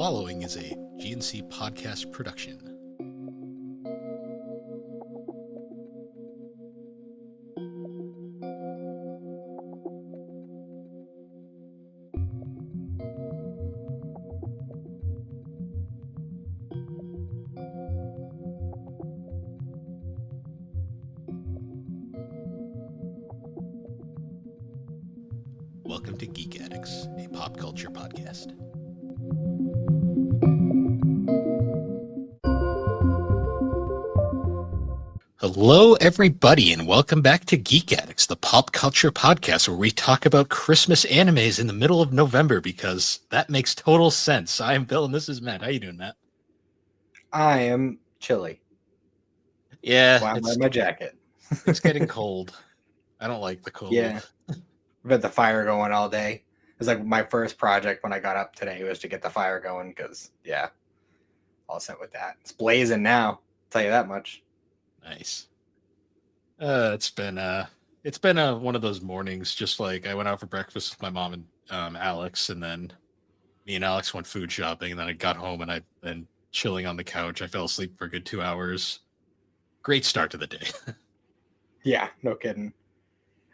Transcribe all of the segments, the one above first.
following is a GNC podcast production. Welcome to Geek Addicts, a pop culture podcast. Hello, everybody, and welcome back to Geek Addicts, the pop culture podcast where we talk about Christmas animes in the middle of November because that makes total sense. I am Bill, and this is Matt. How you doing, Matt? I am chilly. Yeah, Why I'm wearing my jacket. It's getting cold. I don't like the cold. Yeah. We've had the fire going all day. It was like my first project when I got up today was to get the fire going because, yeah, all set with that. It's blazing now, I'll tell you that much. Nice. It's been one of those mornings. Just like I went out for breakfast with my mom and Alex, and then me and Alex went food shopping, and then I got home and I've been chilling on the couch. I fell asleep for a good 2 hours. Great start to the day. Yeah, no kidding.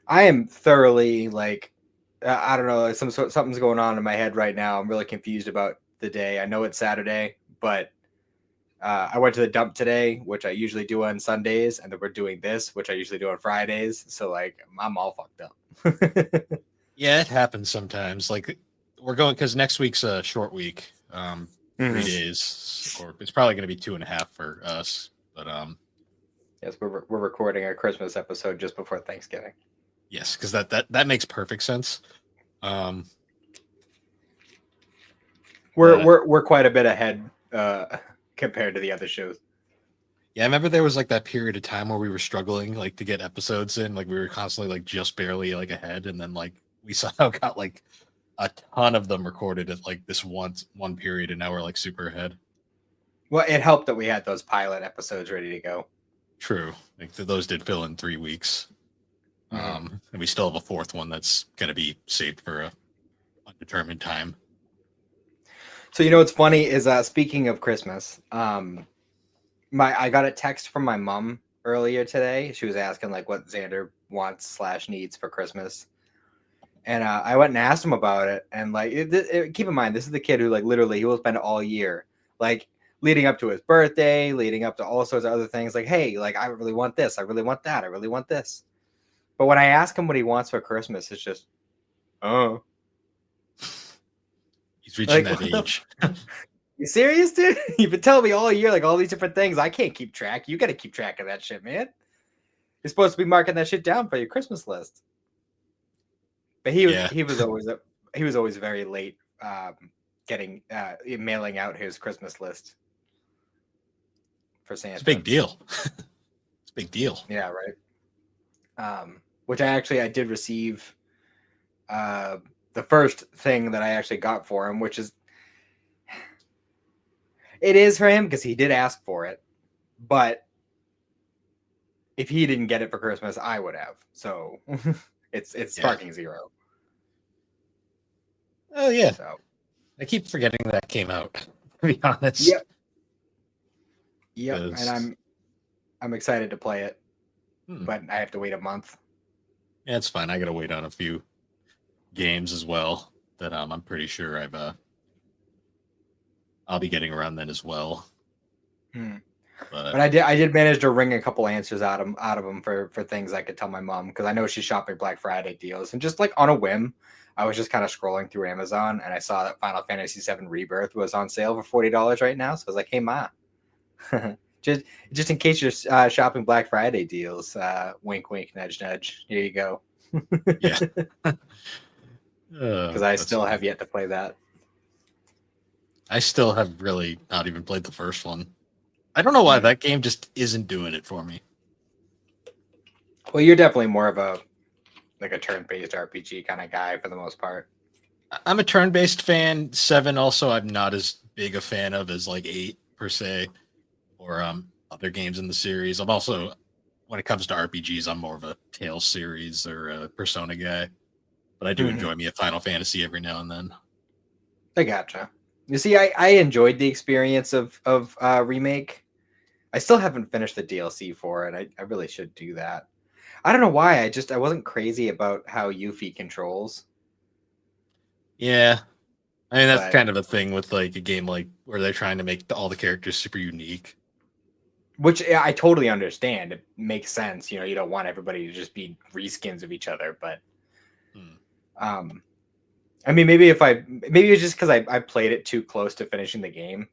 I am thoroughly I don't know, something's going on in my head right now. I'm really confused about the day. I know it's Saturday, but I went to the dump today, which I usually do on Sundays, and then we're doing this, which I usually do on Fridays. So I'm all fucked up. Yeah, it happens sometimes. Like we're going because next week's a short week, 3 days, or it's probably going to be 2.5 for us. But yes, we're recording a Christmas episode just before Thanksgiving. Yes, because that makes perfect sense. We're quite a bit ahead compared to the other shows. Yeah, I remember there was like that period of time where we were struggling like to get episodes in. Like we were constantly like just barely like ahead, and then like we somehow got like a ton of them recorded at like this one period, and now we're like super ahead. Well, it helped that we had those pilot episodes ready to go. True, like those did fill in 3 weeks. And we still have a fourth one that's going to be saved for a undetermined time. So, what's funny is speaking of Christmas, I got a text from my mom earlier today. She was asking like what Xander wants / needs for Christmas. And I went and asked him about it. And keep in mind, this is the kid who like literally he will spend all year like leading up to his birthday, leading up to all sorts of other things. Like, hey, like I really want this. I really want that. I really want this. But when I ask him what he wants for Christmas, it's just, oh. He's reaching that age. You serious, dude? You've been telling me all year, like all these different things. I can't keep track. You got to keep track of that shit, man. You're supposed to be marking that shit down for your Christmas list. But he was always very late mailing out his Christmas list for Santa. It's a big deal. It's a big deal. Yeah, right. Which I did receive the first thing that I actually got for him, which is it is for him because he did ask for it, but if he didn't get it for Christmas, I would have. So it's sparking zero. Oh yeah. So I keep forgetting that came out, to be honest. Yep. And I'm excited to play it. But I have to wait a month. Yeah, it's fine. I gotta wait on a few games as well that I'm pretty sure I'll be getting around then as well. But I did manage to wring a couple answers out of them for things I could tell my mom because I know she's shopping Black Friday deals, and just like on a whim, I was just kind of scrolling through Amazon and I saw that Final Fantasy VII Rebirth was on sale for $40 right now. So I was like, hey ma. Just in case you're shopping Black Friday deals, wink, wink, nudge, nudge. Here you go. Yeah. Because I still have yet to play that. I still have really not even played the first one. I don't know why that game just isn't doing it for me. Well, you're definitely more of a turn-based RPG kind of guy for the most part. I'm a turn-based fan. 7 also I'm not as big a fan of as like 8 per se. Or other games in the series. I'm also, when it comes to RPGs, I'm more of a Tales series or a Persona guy. But I do enjoy me a Final Fantasy every now and then. I gotcha. You see, I enjoyed the experience of remake. I still haven't finished the DLC for it. I really should do that. I don't know why. I wasn't crazy about how Yuffie controls, Yeah, I mean that's but kind of a thing with like a game like where they're trying to make all the characters super unique. which I totally understand. It makes sense. You know, you don't want everybody to just be reskins of each other, but Hmm, um, I mean, maybe it's just because I played it too close to finishing the game.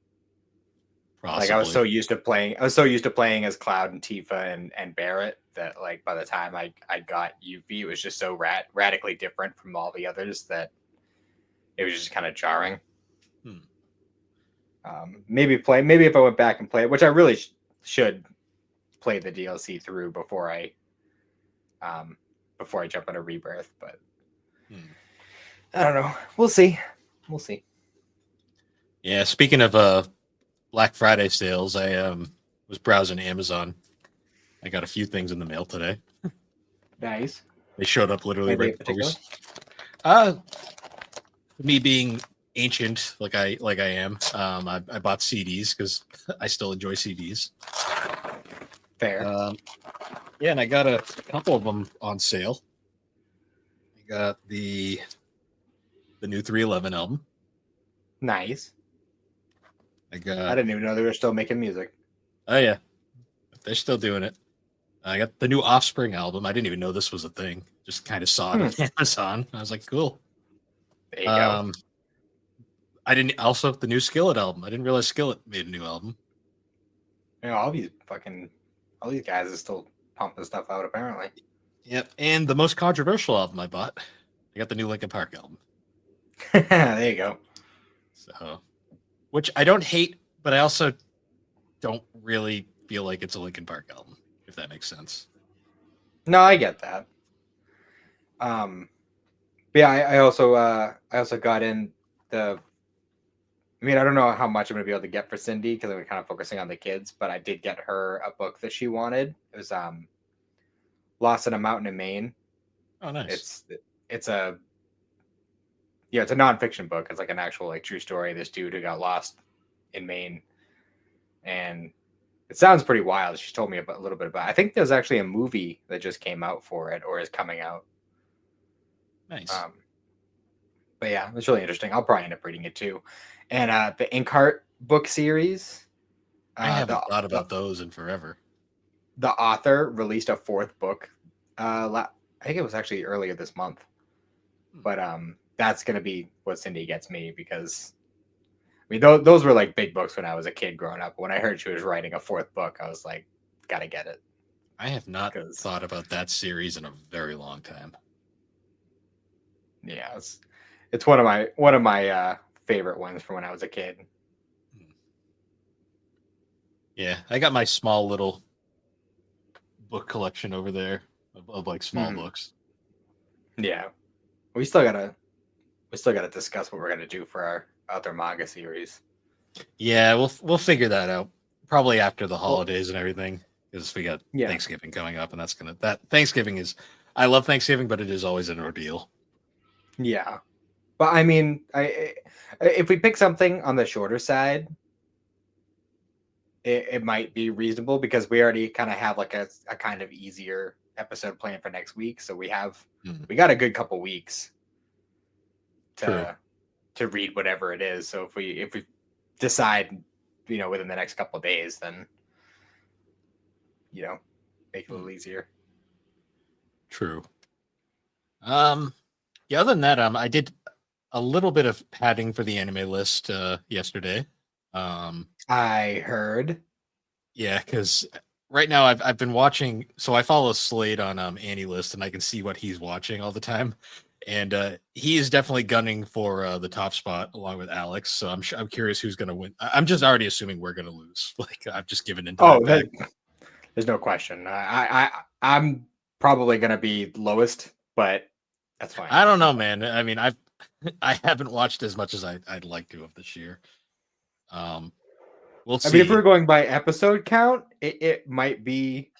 Like possibly. I was so used to playing as Cloud and Tifa and Barrett that like by the time I got Yuffie, it was just so radically different from all the others that it was just kind of jarring. Hmm. Maybe if I went back and play it, which I really should play the DLC through um, before I jump into Rebirth, but Hmm. I don't know. We'll see. We'll see. Yeah, speaking of Black Friday sales, I was browsing Amazon. I got a few things in the mail today. Nice. They showed up literally Anything right in before we. particular? Uh, me being ancient like I am, I bought CDs because I still enjoy CDs. Fair. Um, yeah, and I got a couple of them on sale. I got the new 311 album. Nice. I I got didn't even know they were still making music. oh yeah, they're still doing it. I got the new Offspring album. I didn't even know this was a thing. Just kind of saw it Hmm. on Amazon. I was like, cool. There you go. Um, I didn't also the new Skillet album. I didn't realize Skillet made a new album. You know, all these guys are still pumping stuff out. Apparently. Yep, and the most controversial album I bought. I got the new Linkin Park album. There you go. So, which I don't hate, but I also don't really feel like it's a Linkin Park album, if that makes sense. No, I get that. Um, but yeah, I also got in the. I mean, I don't know how much I'm going to be able to get for Cindy because I'm kind of focusing on the kids, but I did get her a book that she wanted. It was Lost in a Mountain in Maine. Oh, nice. It's it's a yeah, it's a nonfiction book. It's like an actual like true story. This dude who got lost in Maine, and it sounds pretty wild. She told me a little bit about it. I think there's actually a movie that just came out for it or is coming out. Nice. Um, but yeah, it's really interesting. I'll probably end up reading it too. And the Inkheart book series, I uh, haven't the, thought the about those in forever. the author released a fourth book. I think it was actually earlier this month. Hmm. But that's gonna be what Cindy gets me because I mean those were like big books when I was a kid growing up. When I heard she was writing a fourth book, I was like, gotta get it I have not because thought about that series in a very long time. yeah, it's one of my favorite ones from when I was a kid. Hmm. Yeah, I got my small little book collection over there of like small Mhm. books. Yeah, we still gotta we still gotta discuss what we're gonna do for our other manga series. Yeah, we'll figure that out probably after the Well, holidays and everything because we got yeah, Thanksgiving coming up, and that's gonna that Thanksgiving is. I love Thanksgiving, but it is always an ordeal. yeah. But I mean, if we pick something on the shorter side, it might be reasonable because we already kind of have like a kind of easier episode planned for next week. So Hmm. we got a good couple weeks True. to read whatever it is. So if we decide, you know, within the next couple of days, then you know, make it a Hmm. little easier. True. Um. Yeah. Other than that, I did a little bit of padding for the anime list yesterday. Um. I heard. Yeah, because right now I've been watching. So I follow Slade on Annie List, and I can see what he's watching all the time. And he is definitely gunning for the top spot along with Alex. So I'm curious who's going to win. I'm just already assuming we're going to lose. Like I've just given into Oh, that fact. there's no question. I'm probably gonna be lowest, but that's fine. I don't That's know, fine. man. I mean, I haven't watched as much as I'd like to of this year. Um, we'll I mean, if see. we're going by episode count, it might be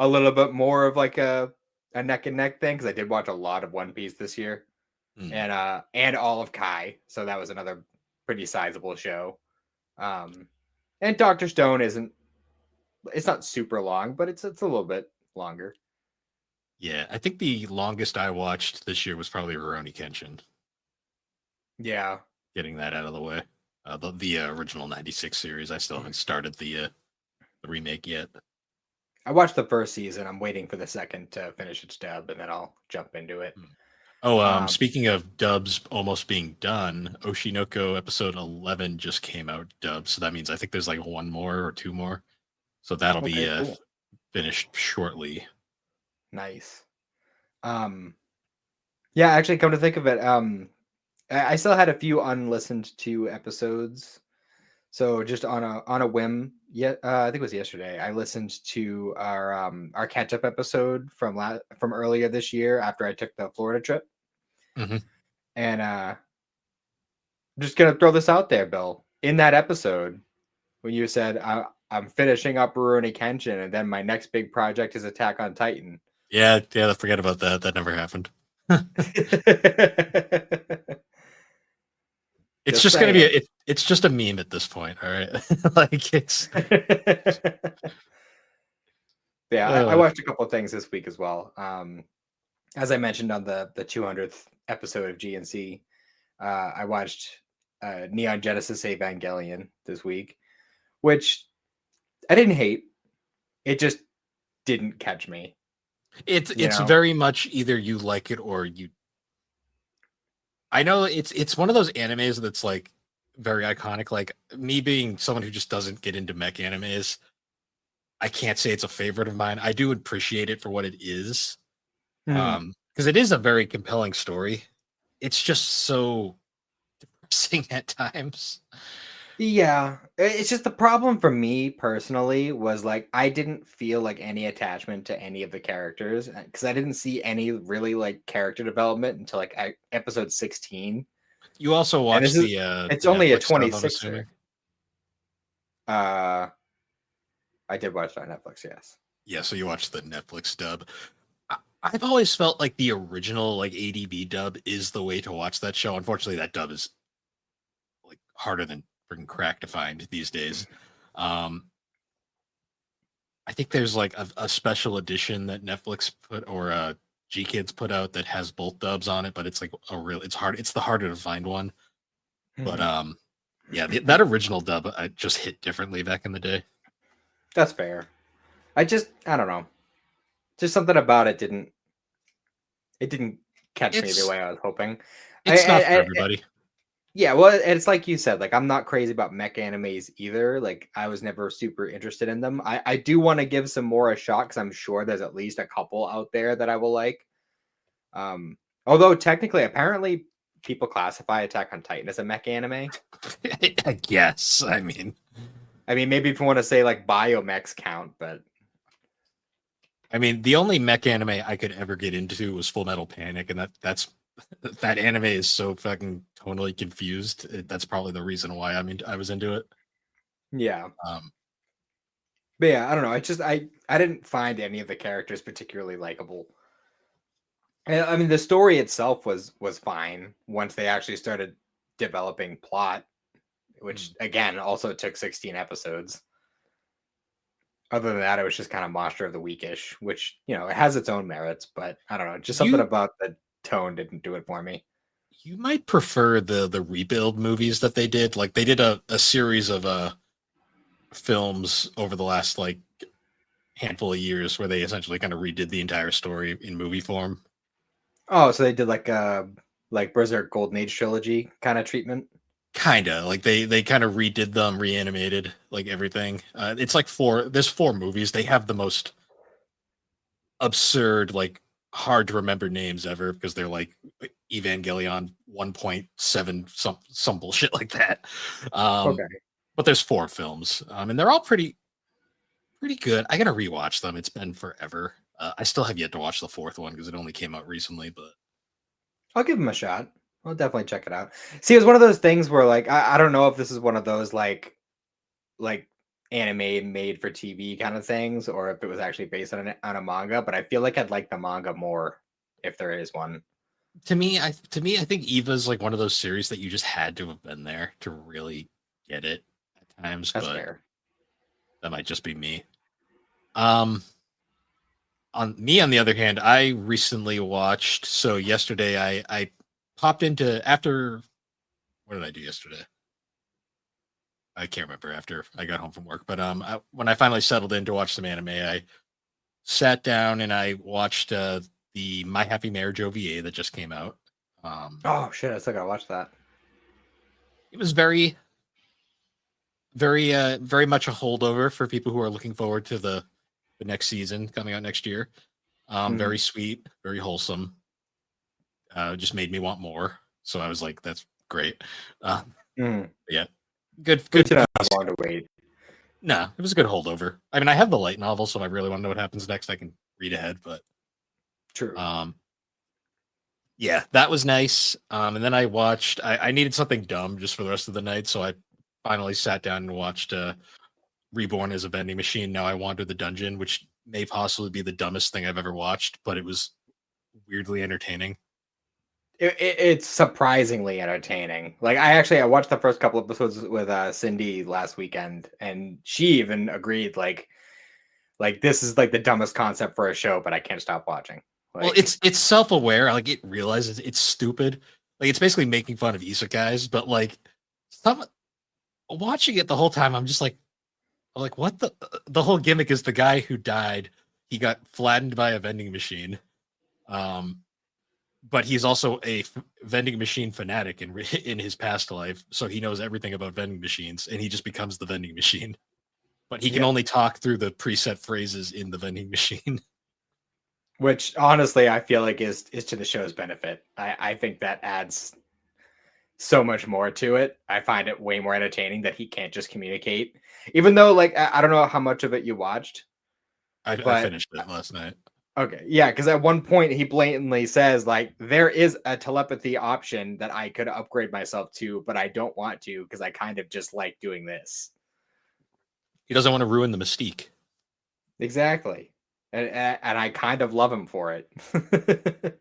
a little bit more of like a neck and neck thing because I did watch a lot of One Piece this year Hmm. and all of Kai, so that was another pretty sizable show. And Doctor Stone it's not super long, but it's a little bit longer. Yeah, I think the longest I watched this year was probably Rurouni Kenshin. Yeah. Getting that out of the way. The original '96 series. I still haven't started the remake yet. I watched the first season. I'm waiting for the second to finish its dub, and then I'll jump into it. Oh, Um, speaking of dubs almost being done, Oshinoko episode 11 just came out dubbed, so that means I think there's like one more or two more. So that'll be okay, cool. finished shortly. Nice. Yeah, actually, come to think of it, I still had a few unlistened to episodes. So just on a whim, I think it was yesterday. I listened to our catch up episode from earlier this year after I took the Florida trip, Mm-hmm. and I'm just gonna throw this out there, Bill. In that episode, when you said I'm finishing up Rurouni Kenshin, and then my next big project is Attack on Titan. Yeah, forget about that. That never happened. It's Just just gonna be saying. it's just a meme at this point. All right, like it's. Yeah, I watched a couple of things this week as well. As I mentioned on the 200th episode of GNC, I watched Neon Genesis Evangelion this week, which I didn't hate. It just didn't catch me. It's very much either you like it or you. I know it's one of those animes that's like very iconic. Like me being someone who just doesn't get into mech animes, I can't say it's a favorite of mine. I do appreciate it for what it is, because it is a very compelling story. It's just so depressing at times. Yeah, it's just the problem for me personally was like I didn't feel like any attachment to any of the characters because I didn't see any really like character development until like episode 16. You also And watch it's the only a Netflix stuff, I'm 26er. assuming. I did watch it on Netflix, yes. Yeah, so you watch the Netflix dub. I've always felt like the original like ADB dub is the way to watch that show. Unfortunately, that dub is like harder than freaking crack to find these days. Um, I think there's like a special edition that Netflix put or G Kids put out that has both dubs on it, but it's like it's hard. It's the harder to find one. But yeah, that original dub I just hit differently back in the day. That's fair. I don't know. Just something about it didn't catch me the It's way I was hoping. it's not for everybody. Yeah, well, it's like you said, like I'm not crazy about mech animes either. Like I was never super interested in them. I do want to give some more a shot because I'm sure there's at least a couple out there that I will like. Although technically, apparently, people classify Attack on Titan as a mech anime. I guess. I mean, maybe if you want to say like biomechs count, but I mean, the only mech anime I could ever get into was Full Metal Panic, and that anime is so fucking tonally confused. That's probably the reason why I was into it. yeah. Um, But yeah, I don't know. I didn't find any of the characters particularly likable. I mean, the story itself was fine once they actually started developing plot, which again also took 16 episodes. Other than that, it was just kind of Monster of the Weekish, which it has its own merits, but I don't know, just something you about the tone didn't do it for me. you might prefer the rebuild movies that they did. Like they did a series of films over the last like handful of years where they essentially kind of redid the entire story in movie form. Oh, so they did like Berserk Golden Age trilogy kind of treatment. Kinda like they kind of redid them, reanimated like everything. It's like there's four movies. They have the most absurd, like hard to remember names ever because they're like Evangelion 1.7 some bullshit like that. Okay. But there's four films, and they're all pretty good. I gotta rewatch them. It's been forever. I still have yet to watch the fourth one because it only came out recently. But I'll give them a shot. I'll definitely check it out. See, it was one of those things where like I don't know if this is one of those like anime made for TV kind of things, or if it was actually based on a manga. But I feel like I'd like the manga more if there is one. To me, I think Eva's like one of those series that you just had to have been there to really get it at times, That's but fair. that might just be me. Um, on me, on the other hand, I recently watched. So yesterday, I popped into after. What did I do yesterday? I can't remember after I got home from work, but when I finally settled in to watch some anime, I sat down and I watched the My Happy Marriage OVA that just came out. Um, Oh shit! I still gotta watch that. it was very much a holdover for people who are looking forward to the next season coming out next year. Mm, Very sweet, very wholesome. Just made me want more. So I was like, that's great. Uh, mm. yeah, good At least good you don't have piece. long to wait. No, it was a good holdover. I mean, I have the light novel, so if I really want to know what happens next, I can read ahead. But True. um, yeah, that was nice. And then I watched. I needed something dumb just for the rest of the night, so I finally sat down and watched Reborn as a Vending Machine. Now I Wander the Dungeon, which may possibly be the dumbest thing I've ever watched, but it was weirdly entertaining. It's surprisingly entertaining. Like I watched the first couple episodes with Cindy last weekend, and she even agreed. Like this is like the dumbest concept for a show, but I can't stop watching. Well, Like it's self-aware. Like it realizes it's stupid. Like it's basically making fun of isekais, but like some watching it the whole time, I'm like, what the whole gimmick is the guy who died. He got flattened by a vending machine. Um, but he's also vending machine fanatic in his past life, so he knows everything about vending machines, and he just becomes the vending machine. But he can yep. only talk through the preset phrases in the vending machine. Which honestly I feel like is to the show's benefit. I think that adds so much more to it. I find it way more entertaining that he can't just communicate. Even though like I don't know how much of it you watched, I but finished it last night. okay, yeah, because at one point he blatantly says like there is a telepathy option that I could upgrade myself to, but I don't want to because I kind of just like doing this. He doesn't want to ruin the mystique. Exactly, and I kind of love him for it.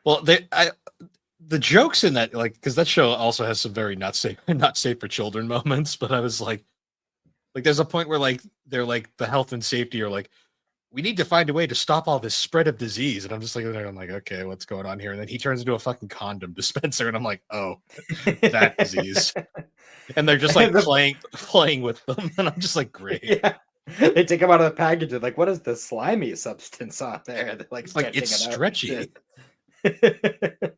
Well, the jokes in that, like, because that show also has some very not safe for children moments. But I was like, there's a point where like they're like the health and safety are like, we need to find a way to stop all this spread of disease. And I'm just like, I'm like, okay, what's going on here? And then he turns into a fucking condom dispenser, and I'm like, oh, that disease. And they're just like The- playing with them, and I'm just like, great. yeah, they take him out of the package and like, what is the slimy substance on there? They're like It's like it's stretching it out and stretchy, shit.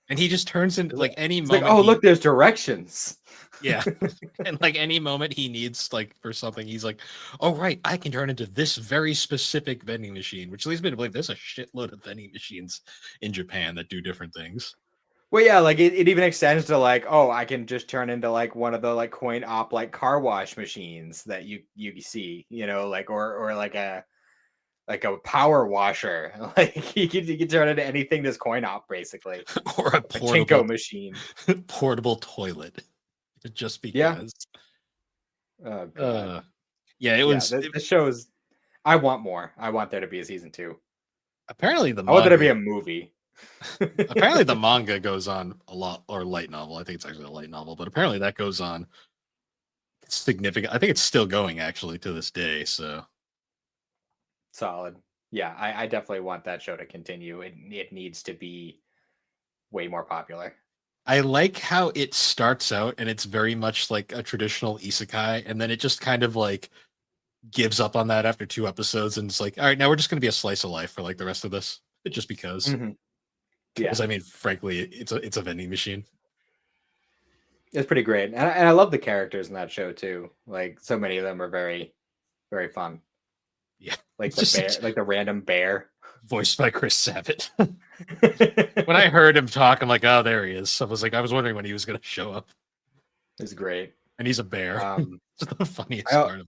and he just turns into like any It's like, moment oh he, look, there's directions. yeah, and like any moment he needs like for something, he's like, oh right, I can turn into this very specific vending machine, which leads me to believe there's a shitload of vending machines in Japan that do different things. Well, yeah, like it even extends to like, oh, I can just turn into like one of the like coin op like car wash machines that you see, like or like a power washer. Like you can turn into anything that's coin op basically. Or a A Chinko portable machine. portable toilet, just Yeah. because. Oh god. Uh, yeah, it Yeah, was the shows I want more. I want there to be a season 2. apparently the I want there to be manga. a movie. Apparently the manga goes on a lot, or light novel. I think it's actually a light novel, but apparently that goes on significant. I think it's still going actually to this day. So Solid. Yeah, I definitely want that show to continue. It needs to be way more popular. I like how it starts out and it's very much like a traditional isekai, and then it just kind of like gives up on that after 2 episodes, and it's like, all right, now we're just going to be a slice of life for like the rest of this, just because. Mhm. Because Yeah, I mean, frankly, it's a vending machine. it's pretty great, and I love the characters in that show too. Like so many of them are very, very fun. Yeah, Like it's the just bear, it's like the random bear. voiced by Chris Sabat. When I heard him talk, I'm like, oh, there he is. I was wondering when he was going to show up, It's great. and he's a bear. Um, It's the funniest I part of.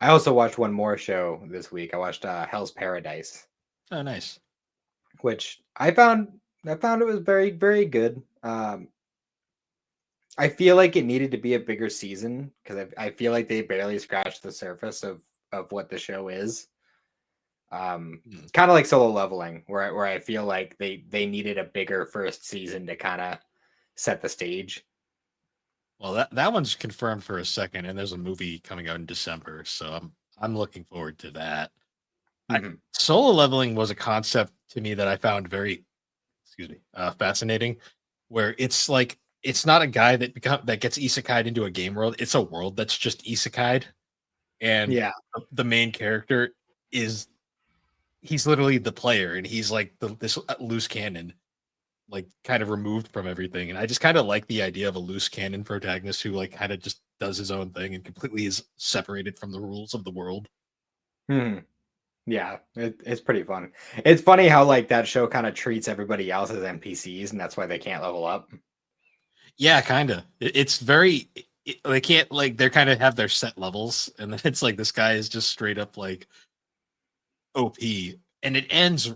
I also watched one more show this week. I watched Hell's Paradise, Oh, nice. which I found it was very, very good. I feel like it needed to be a bigger season because I feel like they barely scratched the surface of what the show is. Hmm. Kind of like Solo Leveling, where I feel like they needed a bigger first season to kind of set the stage. Well, that one's confirmed for a second, and there's a movie coming out in December, so I'm looking forward to that. Mhm. Solo leveling was a concept to me that I found very, excuse me, fascinating. Where it's like it's not a guy that gets isekai'd into a game world. It's a world that's just isekai'd, and Yeah, the main character is he's literally the player, and he's like this loose cannon, like kind of removed from everything. And I just kind of like the idea of a loose cannon protagonist who like kind of just does his own thing and completely is separated from the rules of the world. Mhm. Yeah, it's pretty fun. It's funny how like that show kind of treats everybody else as NPCs, and that's why they can't level up. Yeah, kind of. It's very. They can't like they're kind of have their set levels, and then it's like this guy is just straight up like OP, and it ends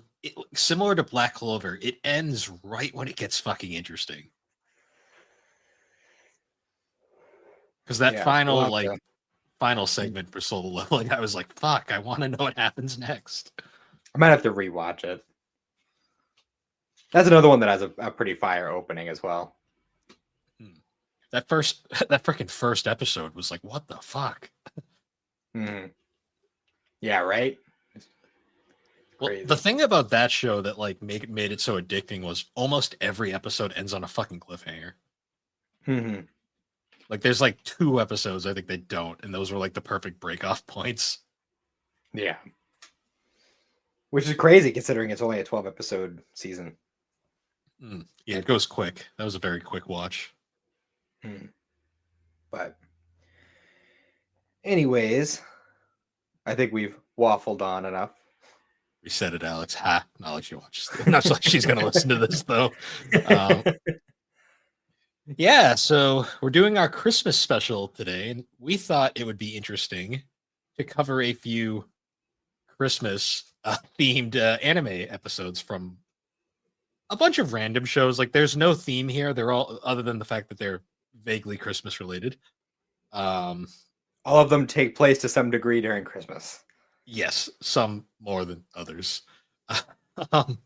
similar to Black Clover. It ends right when it gets fucking interesting because that Yeah, we'll final have to. final segment for solo leveling, I was like, fuck, I want to know what happens next. I might have to rewatch it. That's another one that has a pretty fire opening as well. Hmm. That first that freaking first episode was like, what the fuck? Mhm. Yeah, right. It's Well, the crazy. thing about that show that like made it so addicting was almost every episode ends on a fucking cliffhanger. Mhm. Like there's like two episodes I think they don't, and those were like the perfect break off points. Yeah, which is crazy considering it's only a 12 episode season. Yeah, it goes quick. That was a very quick watch. Mhm. But anyways, I think we've waffled on enough. Reset it, Alex. Ha! Not like she watches. Not like she's gonna listen to this though. Um, yeah, so we're doing our Christmas special today, and we thought it would be interesting to cover a few Christmas themed anime episodes from a bunch of random shows. Like, there's no theme here. They're all other than the fact that they're vaguely Christmas related. Um, All of them take place to some degree during Christmas. yes, some more than others. um,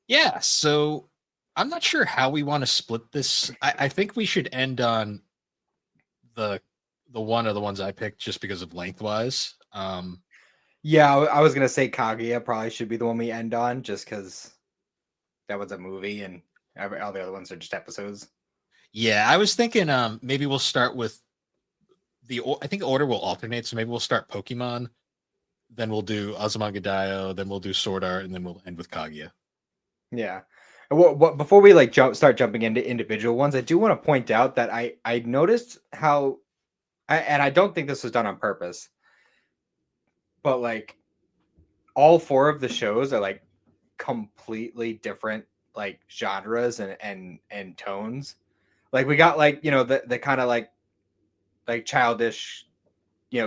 yeah, so I'm not sure how we want to split this. I think we should end on the the one of the ones I picked just because of lengthwise. Yeah, I was gonna say Kaguya probably should be the one we end on, just because that was a movie and all the other ones are just episodes. Yeah, I was thinking maybe we'll start with I think order will alternate, so maybe we'll start Pokemon, then we'll do Azumanga Daioh, then we'll do Sword Art, and then we'll end with Kaguya. Yeah. What before we like start jumping into individual ones, I do want to point out that I noticed how and I don't think this was done on purpose, but like all four of the shows are like completely different like genres and tones. Like we got like, the kind of like childish,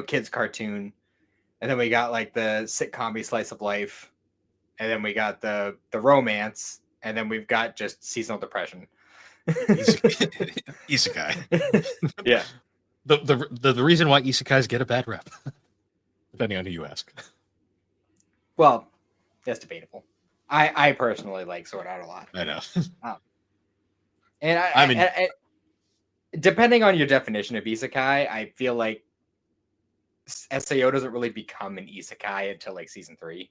kids cartoon, and then we got like the sitcom slice of life, and then we got the romance, and then we've got just seasonal depression. Isekai. Yeah. The reason why isekais get a bad rep, depending on who you ask. Well, that's debatable. I personally like Sword Art a lot. I know. Um, and I mean, depending on your definition of isekai, I feel like Sao doesn't really become an isekai until like season 3.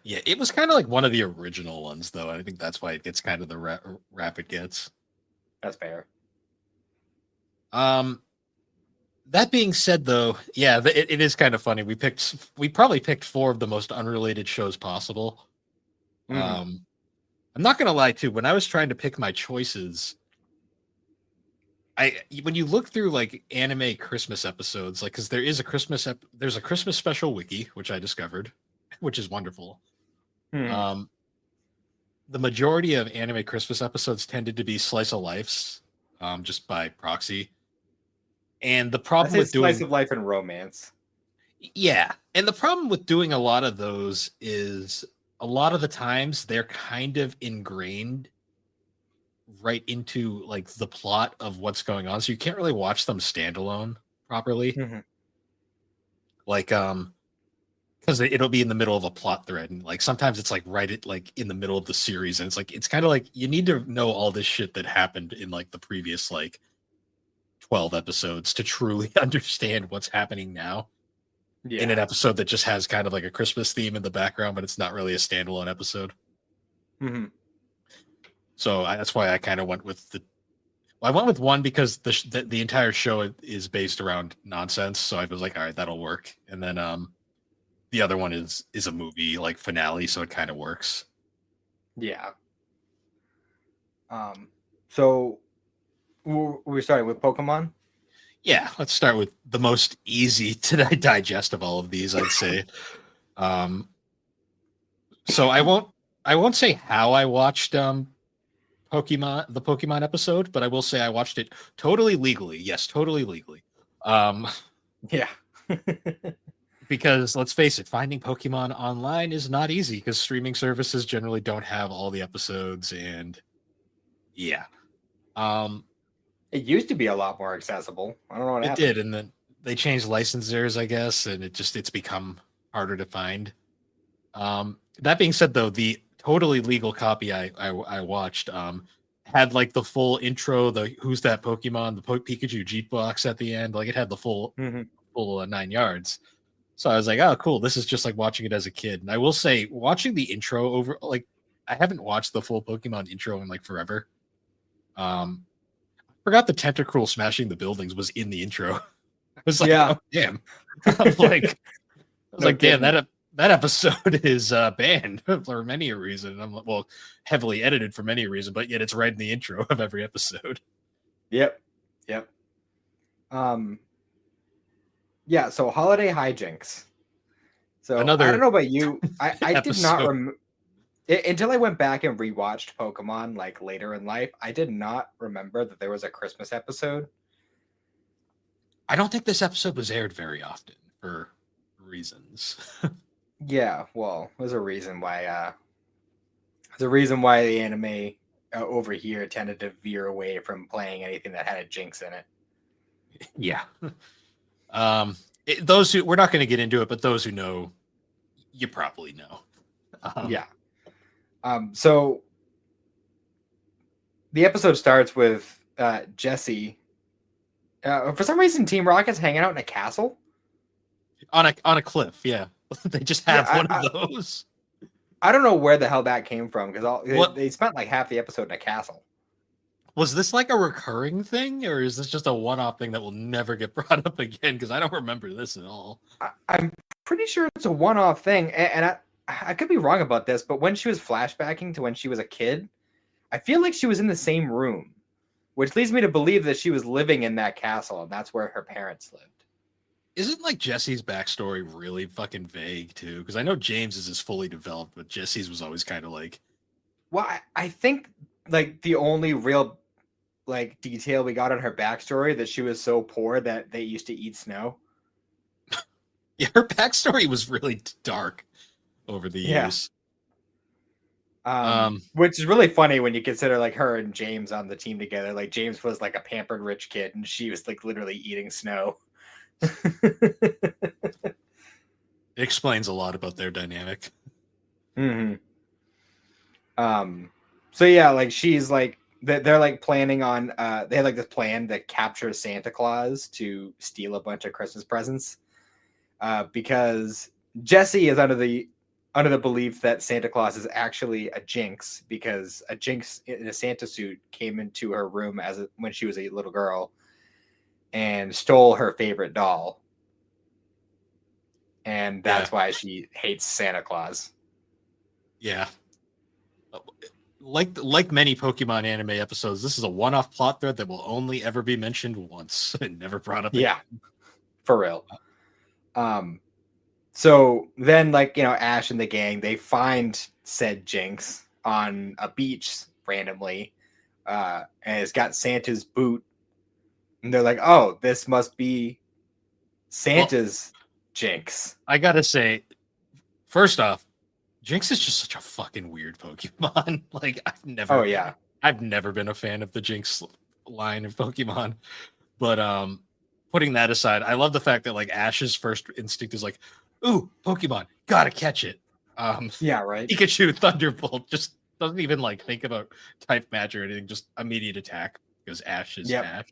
yeah, it was kind of like one of the original ones, though. I think that's why it gets kind of the rap it gets. That's fair. Um, that being said, though, yeah, it is kind of funny. We probably picked four of the most unrelated shows possible. Mm-hmm. Um, I'm not gonna lie too. When I was trying to pick my choices, when you look through like anime Christmas episodes, like because there is a there's a Christmas special wiki which I discovered, which is wonderful. Hmm. Um, the majority of anime Christmas episodes tended to be slice of lives, just by proxy. And the I problem say with slice doing of life and romance. yeah, and the problem with doing a lot of those is a lot of the times they're kind of ingrained right into like the plot of what's going on, so you can't really watch them standalone properly. Mm-hmm. Like because it'll be in the middle of a plot thread, and like sometimes it's like right at like in the middle of the series, and it's like it's kind of like you need to know all this shit that happened in like the previous like 12 episodes to truly understand what's happening now in an Yeah. episode that just has kind of like a Christmas theme in the background, but it's not really a standalone episode. Hmm. So that's why I kind of went with the. Well, I went with one because the entire show is based around nonsense, so I was like, all right, that'll work. And then the other one is a movie like finale, so it kind of works. Yeah. So we're starting with Pokemon. Yeah, let's start with the most easy to digest of all of these, I'd say. Um, so I won't say how I watched the Pokemon episode, but I will say I watched it totally legally. Yes, totally legally. Um, Yeah. because let's face it, finding Pokemon online is not easy because streaming services generally don't have all the episodes, and yeah. Um, It used to be a lot more accessible. I don't know what it happened. did, and then they changed licensors, I guess, and it's become harder to find. That being said, though, the totally legal copy I watched had like the full intro, the who's that Pokemon, the Pikachu Jeep box at the end, like it had the Hmm. full 9 yards. So I was like, oh, cool. This is just like watching it as a kid. And I will say, watching the intro over, like, I haven't watched the full Pokemon intro in like forever. Forgot the Tentacruel smashing the buildings was in the intro. I was like, Yeah. oh damn. I'm like, I was No like, damn, kidding. that episode is banned for many a reason. And I'm like, well, heavily edited for many reasons, but yet it's right in the intro of every episode. Yep. Yep. Um. Yeah. So holiday hijinks. So I don't Another know about you. I did not episode. until I went back and rewatched Pokemon like later in life. I did not remember that there was a Christmas episode. I don't think this episode was aired very often for reasons. Yeah. Well, there's a reason why. There's a reason why the anime over here tended to veer away from playing anything that had a jinx in it. Yeah. Those who we're not going to get into it, but those who know, you probably know. Yeah. So the episode starts with Jesse. For some reason, Team Rocket's hanging out in a castle. On a cliff. Yeah, they just Yeah, have one of those. I don't know where the hell that came from because What they spent like half the episode in a castle. was this like a recurring thing, or is this just a one-off thing that will never get brought up again? Because I don't remember this at all. I'm pretty sure it's a one-off thing, and I could be wrong about this, but when she was flashbacking to when she was a kid, I feel like she was in the same room, which leads me to believe that she was living in that castle, and that's where her parents lived. Isn't like Jesse's backstory really fucking vague too? Because I know James's is fully developed, but Jesse's was always kind of like, Well, I think like the only real like detail we got on her backstory that she was so poor that they used to eat snow. yeah, her backstory was really dark over the Yeah. years. Um, Which is really funny when you consider like her and James on the team together. Like James was like a pampered rich kid, and she was like literally eating snow. it explains a lot about their dynamic. Hmm. So yeah, like she's like they're like planning on they had like this plan to capture Santa Claus to steal a bunch of Christmas presents. Because Jesse is under the belief that Santa Claus is actually a jinx because a jinx in a Santa suit came into her room when she was a little girl and stole her favorite doll. And Yeah, that's why she hates Santa Claus. yeah. Like many Pokemon anime episodes, this is a one-off plot thread that will only ever be mentioned once and never brought up again. Yeah, for real. So then like, Ash and the gang, they find said jinx on a beach randomly. And it's got Santa's boot. And they're like, oh, this must be Santa's jinx. I gotta say, first off, Jinx is just such a fucking weird Pokemon. Like Oh yeah. I've never been a fan of the Jinx line of Pokemon. But putting that aside, I love the fact that like Ash's first instinct is like, ooh, Pokemon, gotta catch it. Yeah, right. Pikachu Thunderbolt just doesn't even like think about type match or anything, just immediate attack because Ash is Yep, Ash.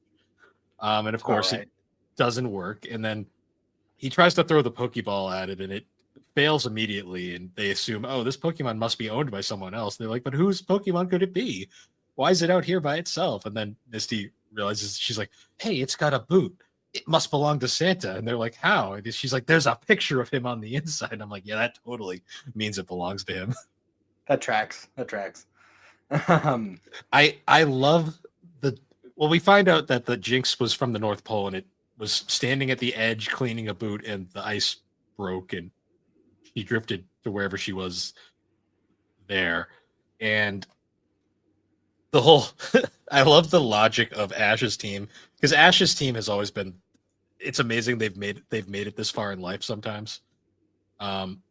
And of it's about course it right. doesn't work. And then he tries to throw the Pokeball at it and it fails immediately. And they assume, oh, this Pokemon must be owned by someone else. They're like, but whose Pokemon could it be? Why is it out here by itself? And then Misty realizes she's like, hey, it's got a boot. It must belong to Santa. And they're like, how? And she's like, there's a picture of him on the inside. And I'm like, yeah, that totally means it belongs to him. That tracks. That tracks. I love the well, we find out that the Jinx was from the North Pole and it was standing at the edge cleaning a boot and the ice broke and she drifted to wherever she was there. And the whole I love the logic of Ash's team because Ash's team has always been it's amazing they've made it this far in life sometimes. Um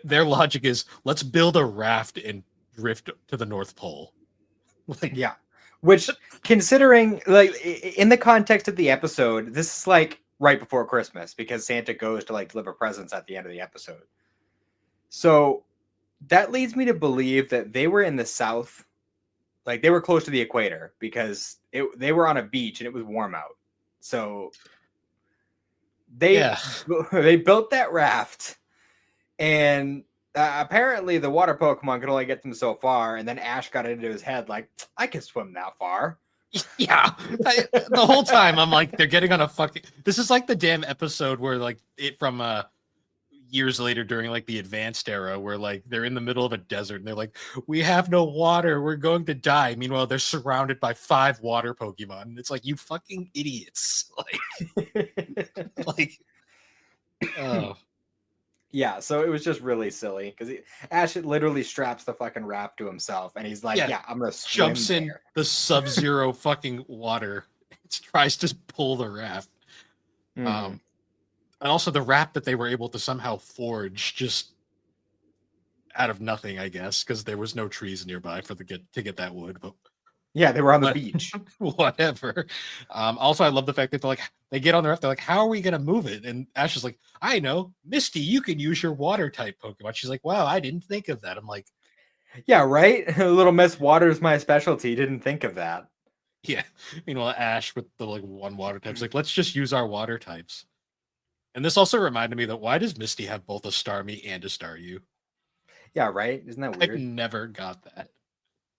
their logic is let's build a raft and drift to the North Pole. Like Yeah. Which, considering, like, in the context of the episode, this is like right before Christmas because Santa goes to like deliver presents at the end of the episode. So that leads me to believe that they were in the South, like they were close to the equator because they were on a beach and it was warm out. So they yeah. they built that raft, and apparently the water Pokemon could only get them so far. And then Ash got into his head like, I can swim that far. Yeah, the whole time I'm like, they're getting on a fucking. This is like the damn episode where like it from years later during like the advanced era where like they're in the middle of a desert and they're like, we have no water, we're going to die. Meanwhile, they're surrounded by 5 water Pokemon. And it's like you fucking idiots. Like, oh Yeah, so it was just really silly because Ash literally straps the fucking raft to himself, and he's like, yeah, "Yeah, I'm gonna swim jumps in there." the sub-zero fucking water. Tries to pull the raft. Mhm. Um, and also the raft that they were able to somehow forge just out of nothing, I guess, because there was no trees nearby for the get to get that wood. Yeah, they were on the But beach. whatever. Also, I love the fact that they get on the raft. They're like, "How are we gonna move it?" And Ash is like, "I know, Misty. You can use your water type Pokemon." She's like, "Wow, I didn't think of that." I'm like, Yeah, right. Little Miss Water's my specialty. Didn't think of that. "Yeah." Meanwhile, Ash with the like one water type's like, "Let's just use our water types." And this also reminded me that why does Misty have both a Starmie and a Staryu? Yeah, right. Isn't that I've weird? never got that.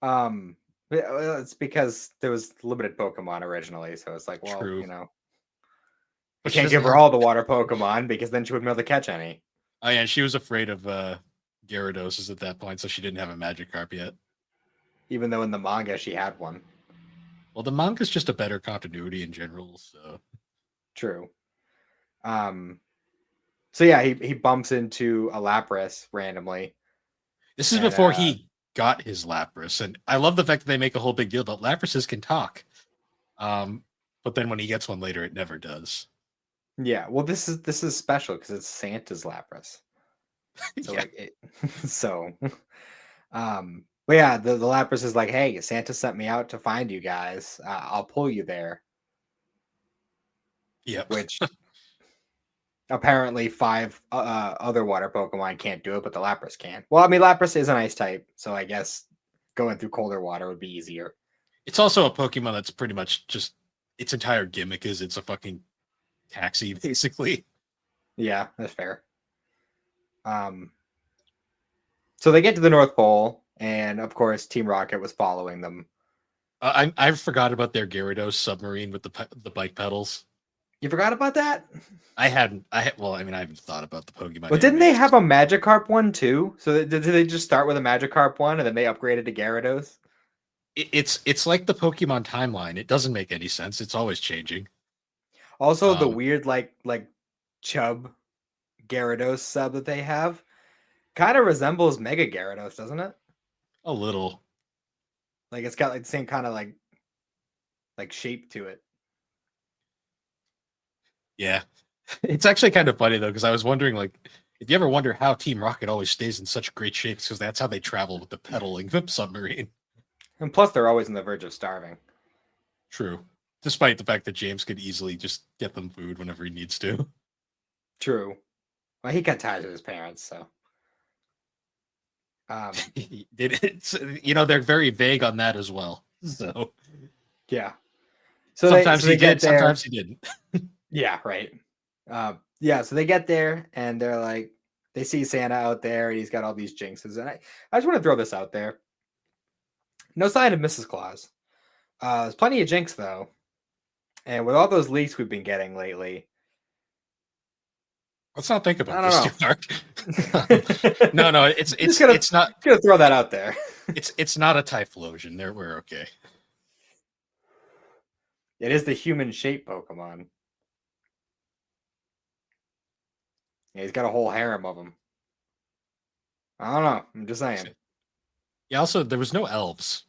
Um, it's because there was limited Pokemon originally, so it's like, well, True, you but she can't doesn't give her have. all the water Pokemon because then she wouldn't be able to catch any. Oh yeah, she was afraid of Gyarados at that point, so she didn't have a Magikarp yet. Even though in the manga she had one. Well, the manga's just a better continuity in general, so True. Um, so yeah, he bumps into a Lapras randomly, this is and before he got his Lapras, and I love the fact that they make a whole big deal about Laprases can talk. Um, but then when he gets one later, it never does. yeah, well, this is special because it's Santa's Lapras. So Yeah, like it, so but yeah, the Lapras is like, hey, Santa sent me out to find you guys. I'll pull you there, yep. which apparently five other water Pokemon can't do it, but the Lapras can. Well, I mean, Lapras is an ice type, so I guess going through colder water would be easier. It's also a Pokemon that's pretty much just its entire gimmick is it's a fucking taxi, basically. Yeah, that's fair. Um, so they get to the North Pole, and of course, Team Rocket was following them. I forgot about their Gyarados submarine with the bike pedals. You forgot about that? I hadn't. Well, I mean, I haven't thought about the Pokemon Well, didn't they animes. have a Magikarp one too? So did they just start with a Magikarp one and then they upgraded to Gyarados? It's like the Pokemon timeline. It doesn't make any sense. It's always changing. Also, the Um, weird like Chub Gyarados sub that they have kind of resembles Mega Gyarados, doesn't it? a little. Like it's got like the same kind of like shape to it. Yeah. It's actually kind of funny though, because I was wondering, like, if you ever wonder how Team Rocket always stays in such great shape, because that's how they travel with the pedaling submarine. And plus, they're always on the verge of starving. True. Despite the fact that James could easily just get them food whenever he needs to. True. Well, he cut ties with his parents, so. They're very vague on that as well. So Yeah. sometimes So he they did, get there. sometimes he didn't. Yeah, right. Yeah, so they get there and they're like, they see Santa out there and he's got all these jinxes. And I just want to throw this out there. No sign of Mrs. Claus. There's plenty of jinx though. And with all those leaks we've been getting lately, Let's not think I about this too don't hard. know. No, it's just it's gonna it's not gonna throw that out there. it's not a Typhlosion. There, we're okay. It is the human shape Pokemon. Yeah, he's got a whole harem of them. I don't know. I'm just saying. Yeah. Also, there was no elves.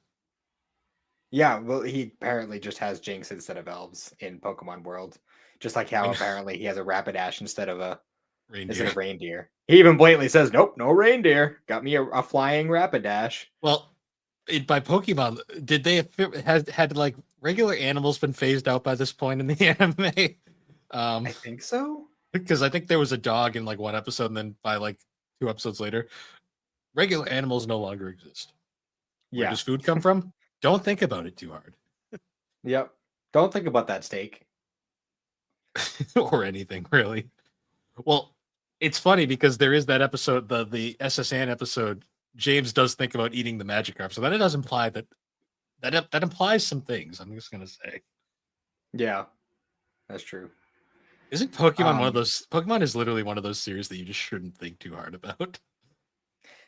Yeah, well, he apparently just has Jinx instead of elves in Pokemon World. Just like how I know. apparently he has a Rapidash instead of Reindeer. reindeer. He even blatantly says, "Nope, no reindeer. Got me a flying Rapidash." Well, by Pokemon, did they had like regular animals been phased out by this point in the anime? I think so. Because I think there was a dog in like one episode, and then by like 2 episodes later, regular animals no longer exist. Where Yeah. does food come from? Don't think about it too hard. Yep. Don't think about that steak. Or anything, really. Well, it's funny because there is that episode, the SSN episode. James does think about eating the Magikarp, so that it does imply that implies some things. I'm just gonna say. Yeah, that's true. Isn't Pokemon one of those? Pokemon is literally one of those series that you just shouldn't think too hard about.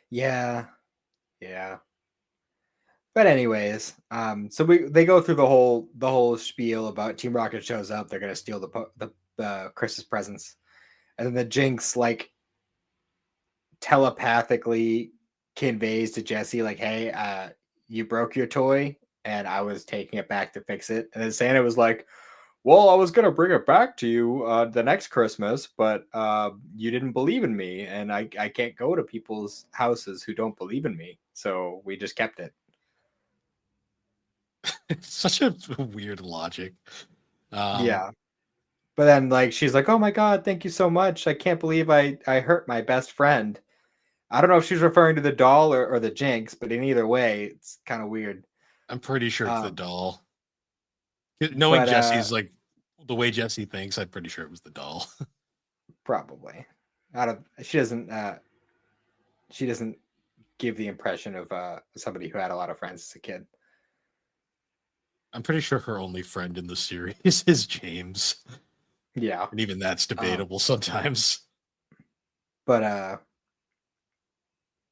Yeah, yeah. But anyways, so they go through the whole spiel about Team Rocket shows up. They're gonna steal the Christmas presents, and then the Jinx like telepathically conveys to Jesse like, "Hey, you broke your toy, and I was taking it back to fix it." And then Santa was like, "Well, I was gonna bring it back to you the next Christmas, but you didn't believe in me, and I can't go to people's houses who don't believe in me, so we just kept it." It's such a weird logic. Yeah. But then like she's like, "Oh my god, thank you so much. I can't believe I hurt my best friend." I don't know if she's referring to the doll or the Jinx, but in either way, it's kind of weird. I'm pretty sure it's the Um, doll. Knowing but Jesse's like the way Jesse thinks, I'm pretty sure it was the doll. probably out of she doesn't give the impression of somebody who had a lot of friends as a kid. I'm pretty sure her only friend in the series is James. Yeah. And even that's debatable sometimes. But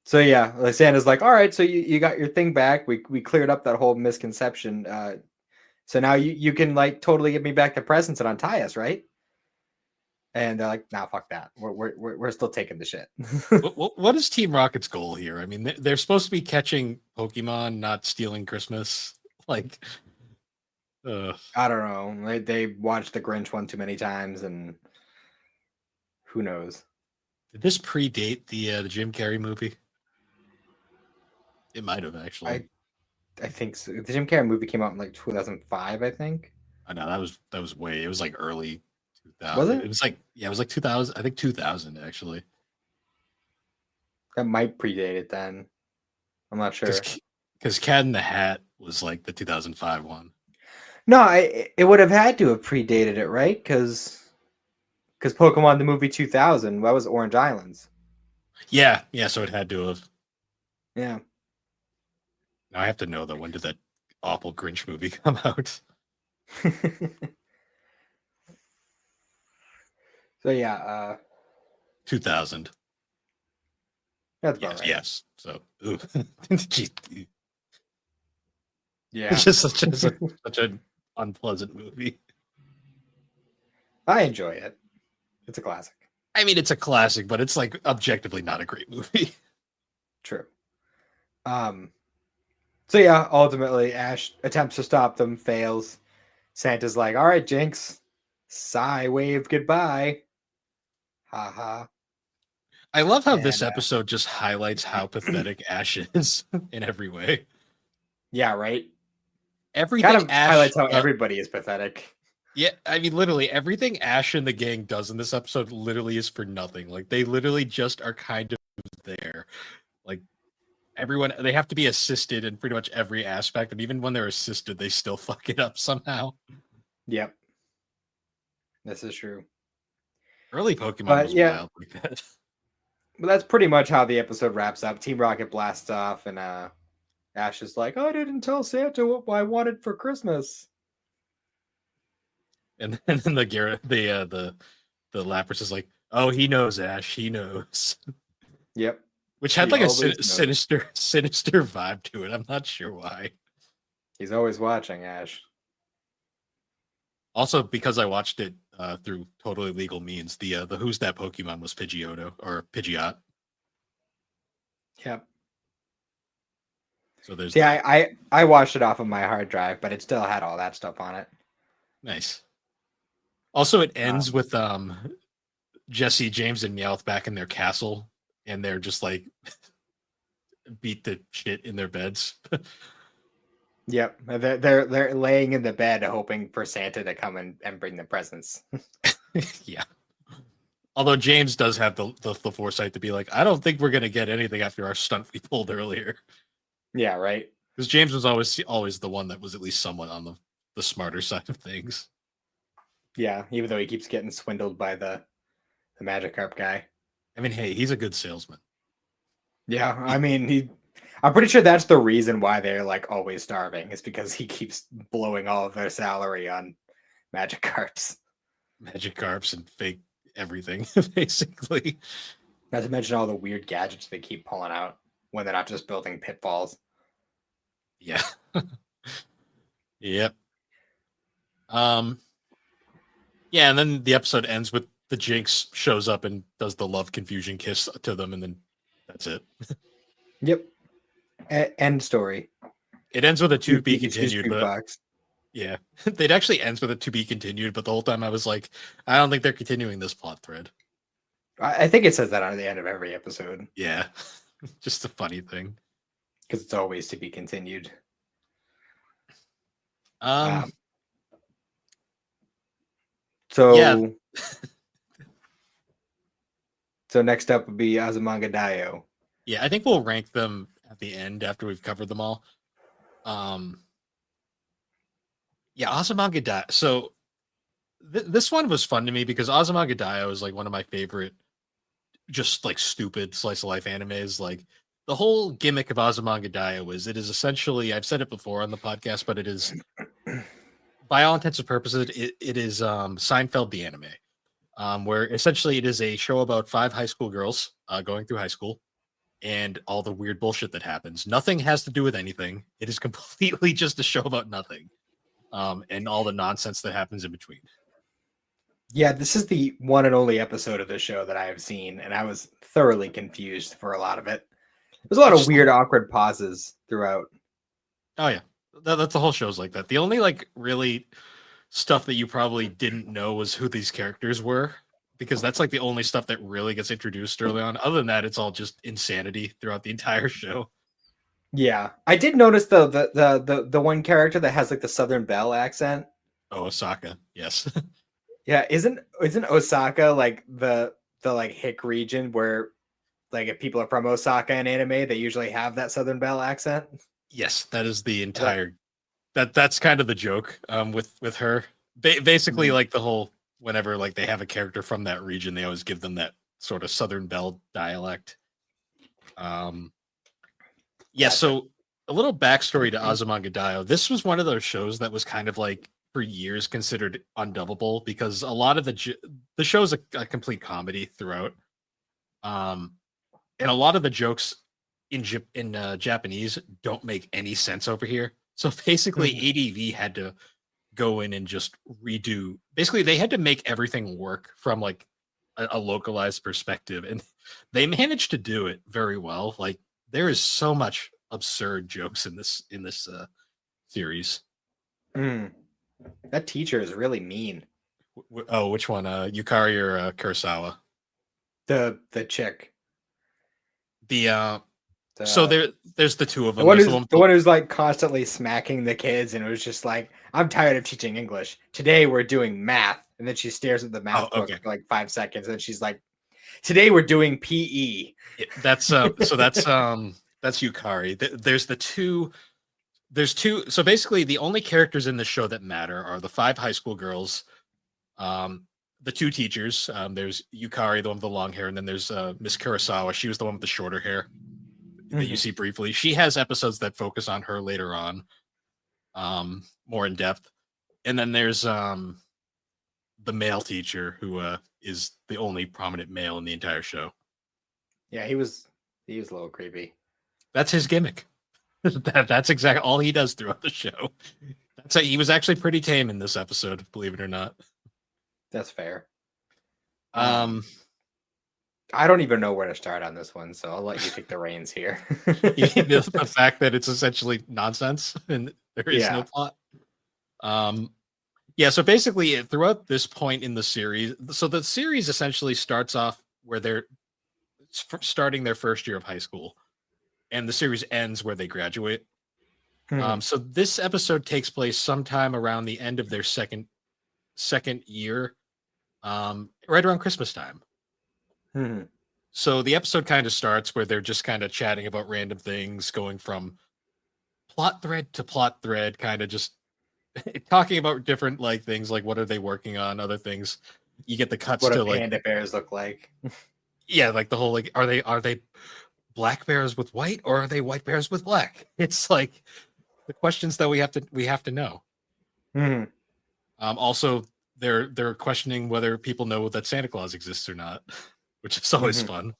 so yeah, like Santa's like, "All right, so you got your thing back. We cleared up that whole misconception. So now you can like totally give me back the presents and untie us, right?" And they're like, "Nah, fuck that. We're still taking the shit." What is Team Rocket's goal here? I mean, they're supposed to be catching Pokemon, not stealing Christmas. Like, I don't know. They watched the Grinch one too many times, and who knows? did this predate the Jim Carrey movie? It might have actually. I think so. The Jim Carrey movie came out in like 2005, I think. I know that was way. It was like early Was 2000. it? It was like it was like 2000. I think 2000 actually. That might predate it then. I'm not sure. Because Cat in the Hat was like the 2005 one. No, it would have had to have predated it, right? Because Pokemon the movie 2000, that was Orange Islands. Yeah. So it had to have. Yeah. Now I have to know though. When did that awful Grinch movie come out? So yeah, 2000. that's about right. Yes. So, ooh. Yeah. It's just such an unpleasant movie. I enjoy it. It's a classic. I mean, it's a classic, but it's like objectively not a great movie. True. So yeah, ultimately Ash attempts to stop them, fails. Santa's like, "All right, Jinx, sigh, wave goodbye." Ha ha. I love how And this episode just highlights how pathetic Ash is in every way. yeah, right. Everything Kind of Ash highlights how everybody is pathetic. Yeah, I mean, literally everything Ash and the gang does in this episode literally is for nothing. Like they literally just are kind of there. Like everyone, they have to be assisted in pretty much every aspect, and even when they're assisted, they still fuck it up somehow. Yep, this is true. Early Pokemon But was yeah, wild like that. but that's pretty much how the episode wraps up. Team Rocket blasts off, and Ash is like, "I didn't tell Santa what I wanted for Christmas." And then the Lapras is like, "Oh, he knows, Ash. He knows." Yep, Which had he like a always knows. sinister vibe to it. I'm not sure why. He's always watching, Ash. Also, because I watched it through totally legal means, the Who's That Pokemon was Pidgeotto or Pidgeot. Yep. So there's See, that. I watched it off of my hard drive, but it still had all that stuff on it. Nice. Also, it ends Um, with Jesse, James, and Meowth back in their castle, and they're just like beat the shit in their beds. yep, they're laying in the bed hoping for Santa to come and bring the presents. Yeah. Although James does have the foresight to be like, I don't think we're gonna get anything after our stunt we pulled earlier. Yeah, right. Because James was always the one that was at least somewhat on the smarter side of things. Yeah, even though he keeps getting swindled by the Magikarp guy. I mean, hey, he's a good salesman. Yeah, I He, mean, I'm pretty sure that's the reason why they're like always starving is because he keeps blowing all of their salary on Magikarps. Magic carps and fake everything, basically. Not to mention all the weird gadgets they keep pulling out when they're not just building pitfalls. Yeah. Yep. Um. Yeah, and then the episode ends with the Jinx shows up and does the love confusion kiss to them, and then that's it. Yep. End story. It ends with a to be Excuse continued, but jukebox. yeah, it actually ends with a to be continued. But the whole time I was like, I don't think they're continuing this plot thread. I think it says that on the end of every episode Yeah, just a funny thing. because it's always to be continued. Um, Um, yeah, so so next up would be Azumanga Daioh. yeah, I think we'll rank them at the end after we've covered them all. Um, yeah, Azumanga Daioh. So this one was fun to me because Azumanga Daioh is like one of my favorite, just like stupid slice of life animes. Like the whole gimmick of Azumanga Daioh is it is essentially, I've said it before on the podcast, but it is by all intents and purposes, it is Seinfeld the anime, where essentially it is a show about five high school girls going through high school and all the weird bullshit that happens. Nothing has to do with anything. It is completely just a show about nothing, and all the nonsense that happens in between. Yeah, this is the one and only episode of the show that I have seen, and I was thoroughly confused for a lot of it. There's a lot It's of just, weird, awkward pauses throughout. oh yeah, that's the whole show's like that. The only like really stuff that you probably didn't know was who these characters were, because that's like the only stuff that really gets introduced early on. Other than that, it's all just insanity throughout the entire show. Yeah, I did notice though the one character that has like the Southern Belle accent. Oh, Osaka, yes. Yeah, isn't Osaka like the like hick region where like if people are from Osaka in anime, they usually have that Southern Belle accent? Yes, that is the I thought, entire that's kind of the joke with her. Basically mm, like the whole whenever like they have a character from that region, they always give them that sort of Southern Belle dialect. Um yeah, gotcha. so a little backstory to Azumanga Daioh. This was one of those shows that was kind of like for years considered undubbable because a lot of the show's a complete comedy throughout. Um and a lot of the jokes in Japanese don't make any sense over here. So basically, Mhm. ADV had to go in and just redo. Basically, they had to make everything work from like a localized perspective, and they managed to do it very well. Like there is so much absurd jokes in this series. Mm. That teacher is really mean. Oh, which one? Yukari or Kurosawa? The chick. The So The there's the two of the them. one There's the who's one with the one who's like constantly smacking the kids, and it was just like, I'm tired of teaching English. Today we're doing math, and then she stares at the oh, math book okay. for like 5 seconds, and she's like, today we're doing PE. Yeah, that's Yukari. There's the two. There's two. So basically, the only characters in the show that matter are the five high school girls, um, the two teachers. There's Yukari, the one with the long hair, and then there's Miss Kurosawa. She was the one with the shorter hair that you Mhm. see briefly. She has episodes that focus on her later on, more in depth. And then there's the male teacher who is the only prominent male in the entire show. Yeah, he was a little creepy. That's his gimmick. That's exactly all he does throughout the show. He was actually pretty tame in this episode, believe it or not. That's fair. Um, I don't even know where to start on this one, so I'll let you take the reins here. the fact that it's essentially nonsense and there is no Yeah. plot. Yeah, so basically throughout this point in the series, so the series essentially starts off where they're starting their first year of high school, and the series ends where they graduate. Mhm. So this episode takes place sometime around the end of their second year, right around Christmas time. Mhm. So the episode kind of starts where they're just kind of chatting about random things, going from plot thread to plot thread, kind of just talking about different like things, like what are they working on, other things. You get the cuts What do to like, panda bears look like? yeah, like the whole like, are they black bears with white or are they white bears with black? It's like the questions that we have to know. Mhm. Also, they're questioning whether people know that Santa Claus exists or not, which is always Mhm. fun.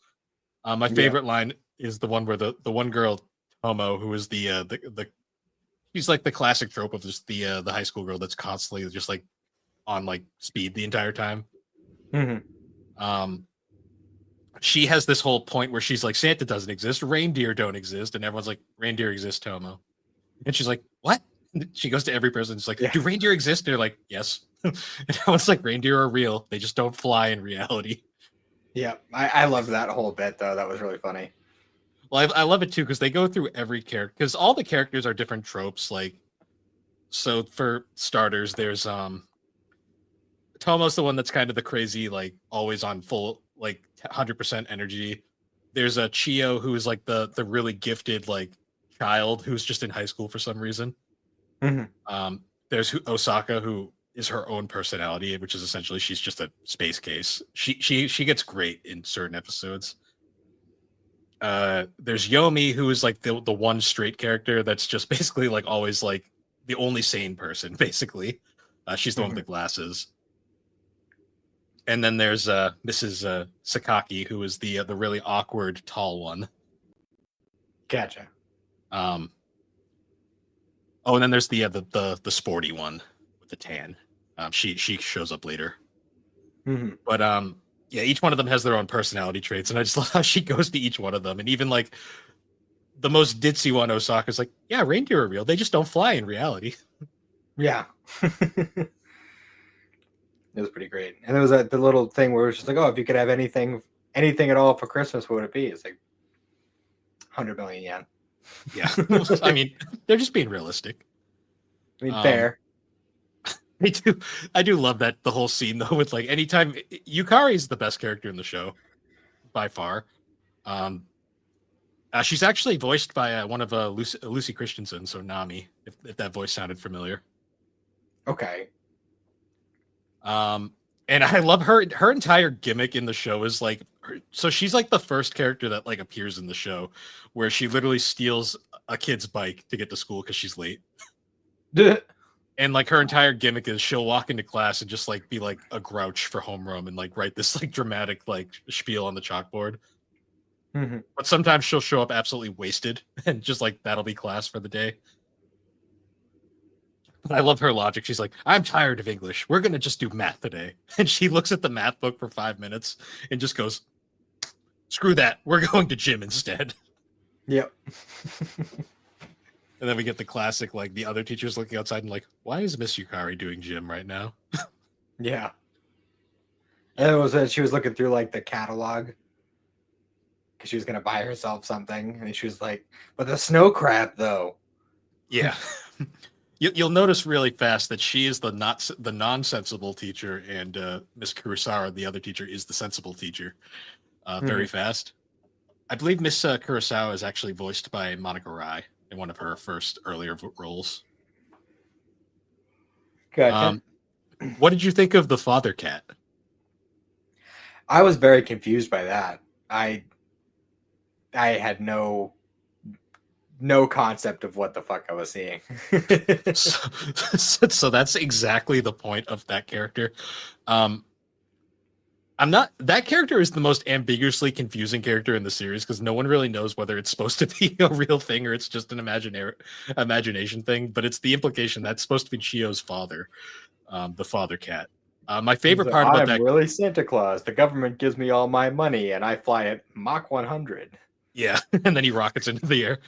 My Yeah. favorite line is the one where the one girl Tomo, who is the she's like the classic trope of just the high school girl that's constantly just like on like speed the entire time. Mhm. Um, she has this whole point where she's like, Santa doesn't exist, reindeer don't exist, and everyone's like, reindeer exist, Tomo. And she's like, what? And she goes to every person. It's like, Yeah. do reindeer exist? And they're like, yes. And everyone's like, reindeer are real. They just don't fly in reality. Yeah. I loved that whole bit though. That was really funny. Well, I love it too because they go through every character because all the characters are different tropes. Like, so for starters, there's Tomo's the one that's kind of the crazy, like always on full, like 100% energy. There's a Chio who is like the really gifted like child who's just in high school for some reason. Mhm. There's Osaka who is her own personality, which is essentially she's just a space case. She gets great in certain episodes. There's Yomi who is like the one straight character that's just basically like always like the only sane person basically. She's the one with Mhm. the glasses. And then there's Mrs. Sakaki, who is the really awkward tall one. Gotcha. Um, oh, and then there's the sporty one with the tan. She shows up later, Mhm. but yeah, each one of them has their own personality traits, and I just love how she goes to each one of them, and even like the most ditzy one, Osaka's like, yeah, reindeer are real, they just don't fly in reality. Yeah. It was pretty great. And there was the little thing where it was just like, oh, if you could have anything at all for Christmas, what would it be? It's like 100 million yen. Yeah, I mean, they're just being realistic. I mean, Um, fair. I do, I do love that the whole scene though. With like anytime Yukari is the best character in the show by far. Um, she's actually voiced by one of Lucy Christensen, so Nami, if that voice sounded familiar. Okay. And I love her entire gimmick in the show is like, so she's like the first character that like appears in the show, where she literally steals a kid's bike to get to school because she's late. And like her entire gimmick is she'll walk into class and just like be like a grouch for homeroom and like write this like dramatic like spiel on the chalkboard. Mhm. But sometimes she'll show up absolutely wasted and just like that'll be class for the day. But I love her logic. She's like, I'm tired of English. We're gonna just do math today. And she looks at the math book for 5 minutes and just goes, screw that. We're going to gym instead. Yep. And then we get the classic, like the other teachers looking outside and like, why is Miss Yukari doing gym right now? Yeah. And it was she was looking through like the catalog because she was gonna buy herself something, and she was like, "But the snow crab, though." Yeah. You'll notice really fast that she is the non-sensible teacher, and Miss Kurosawa, the other teacher, is the sensible teacher. Very fast. I believe Miss Kurosawa is actually voiced by Monica Rai in one of her first earlier roles. Gotcha. What did you think of the father cat? I was very confused by that. I had no concept of what the fuck I was seeing. So that's exactly the point of that character. Um, I'm not. That character is the most ambiguously confusing character in the series because no one really knows whether it's supposed to be a real thing or it's just an imagination thing. But it's the implication that's supposed to be Chio's father, the father cat. My favorite part about I'm that, really Santa Claus. The government gives me all my money, and I fly at Mach 100. yeah, and then he rockets into the air.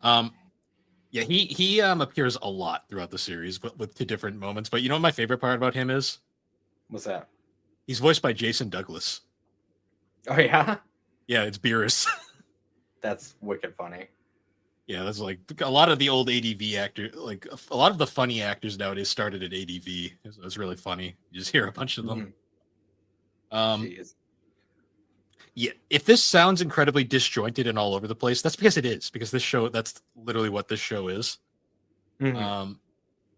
Um, yeah, he appears a lot throughout the series, but with two different moments. But you know what my favorite part about him is? What's that? He's voiced by Jason Douglas. Oh yeah, Yeah, it's Beerus. that's wicked funny. Yeah, that's like a lot of the old ADV actors, like a lot of the funny actors nowadays started at ADV. It's really funny. You just hear a bunch of them. Jeez. Yeah, if this sounds incredibly disjointed and all over the place, that's because it is. Because this show, that's literally what this show is. Um,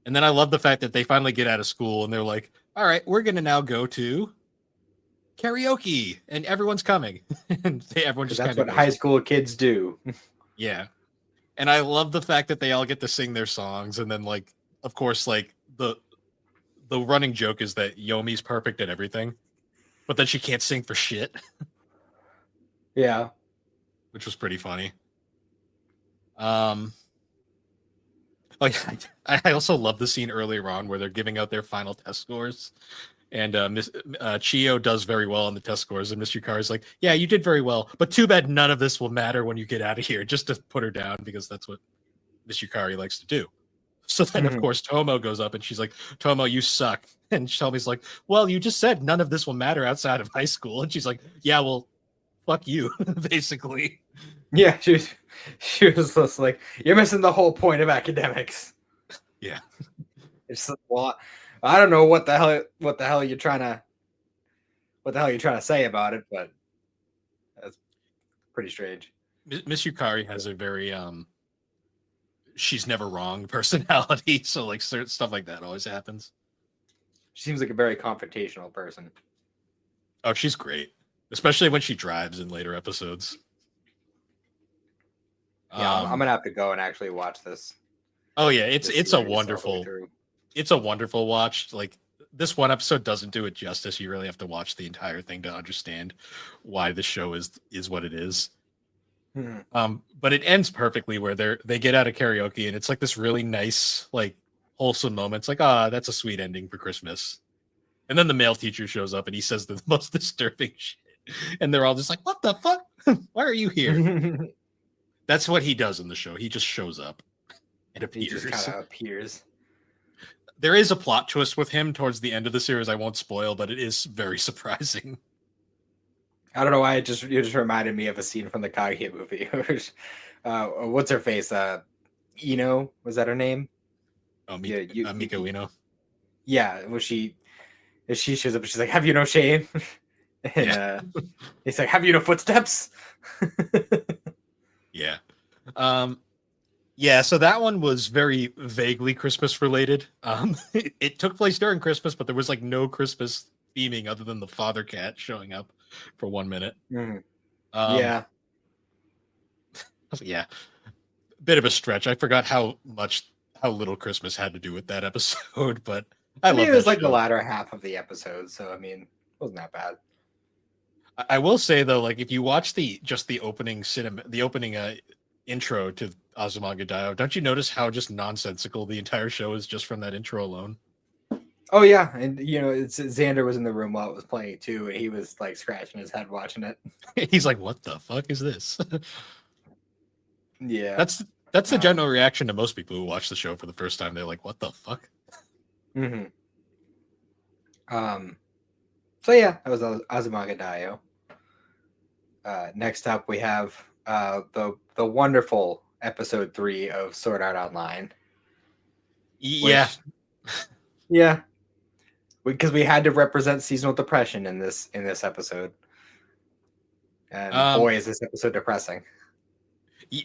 and then I love the fact that they finally get out of school and they're like, "All right, we're gonna now go to karaoke," and everyone's coming, and everyone just That's kind of what goes. high school kids do. Yeah, and I love the fact that they all get to sing their songs, and then like, of course, like the running joke is that Yomi's perfect at everything, but then she can't sing for shit, Yeah. which was pretty funny. Um, like I also love the scene earlier on where they're giving out their final test scores, and Miss Chio does very well on the test scores, and Mr. Yukari's like, "Yeah, you did very well, but too bad none of this will matter when you get out of here." Just to put her down because that's what Miss Yukari likes to do. So then, of course, Tomo goes up and she's like, "Tomo, you suck." And Shelby's like, "Well, you just said none of this will matter outside of high school." And she's like, "Yeah, well, fuck you," basically. Yeah, she was just like, "You're missing the whole point of academics." Yeah. It's like, well, I don't know what the hell you're trying to say about it, but that's pretty strange. Miss Yukari has a very she's never wrong personality, so like certain stuff like that always happens. She seems like a very confrontational person. Oh, she's great, especially when she drives in later episodes. Yeah, I'm gonna have to go and actually watch this. Oh yeah, this it's a series all the way wonderful through. it's a wonderful watch. Like this one episode doesn't do it justice. You really have to watch the entire thing to understand why the show is what it is. But it ends perfectly where they get out of karaoke and it's like this really nice, like wholesome moment. It's like, that's a sweet ending for Christmas. And then the male teacher shows up and he says the most disturbing shit. And they're all just like, "What the fuck? Why are you here?" That's what he does in the show. He just shows up and He appears. just kind of appears. There is a plot twist with him towards the end of the series. I won't spoil, but it is very surprising. I don't know why it just reminded me of a scene from the Kaguya movie. What's her face? Ino, was that her name? Oh, Yeah, Miko Ino. Yeah, she shows up, she's like, "Have you no shame?" And Yeah. he's like, "Have you no footsteps?" Yeah. Yeah, so that one was very vaguely Christmas related. It took place during Christmas, but there was like no Christmas theming other than the father cat showing up for 1 minute. Yeah. Yeah. Bit of a stretch. I forgot how little Christmas had to do with that episode, but I mean, love it that was like the show. latter half of the episode, so I mean, it wasn't that bad. I will say though, like if you watch the opening intro to Azumanga Daioh, don't you notice how just nonsensical the entire show is just from that intro alone? Oh yeah, and Xander was in the room while it was playing too, and he was like scratching his head watching it. He's like, "What the fuck is this?" Yeah, that's the general reaction to most people who watch the show for the first time. They're like, "What the fuck?" So yeah, that was Azumanga Daioh. Next up, we have the wonderful episode 3 of Sword Art Online, Yeah. which yeah, because we had to represent seasonal depression in this episode, and Um. boy, is this episode depressing.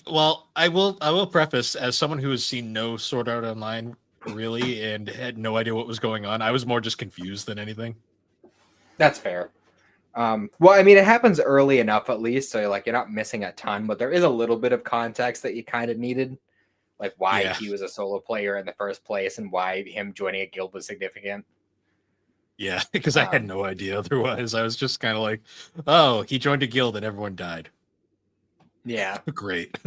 Well, I will preface as someone who has seen no Sword Art Online really and had no idea what was going on. I was more just confused than anything. That's fair. Well, I mean, it happens early enough at least, so like you're not missing a ton, but there is a little bit of context that you kind of needed, like why Yeah. he was a solo player in the first place and why him joining a guild was significant. Yeah, because I had Um, no idea otherwise. I was just kind of like, oh, he joined a guild and everyone died. yeah, Great.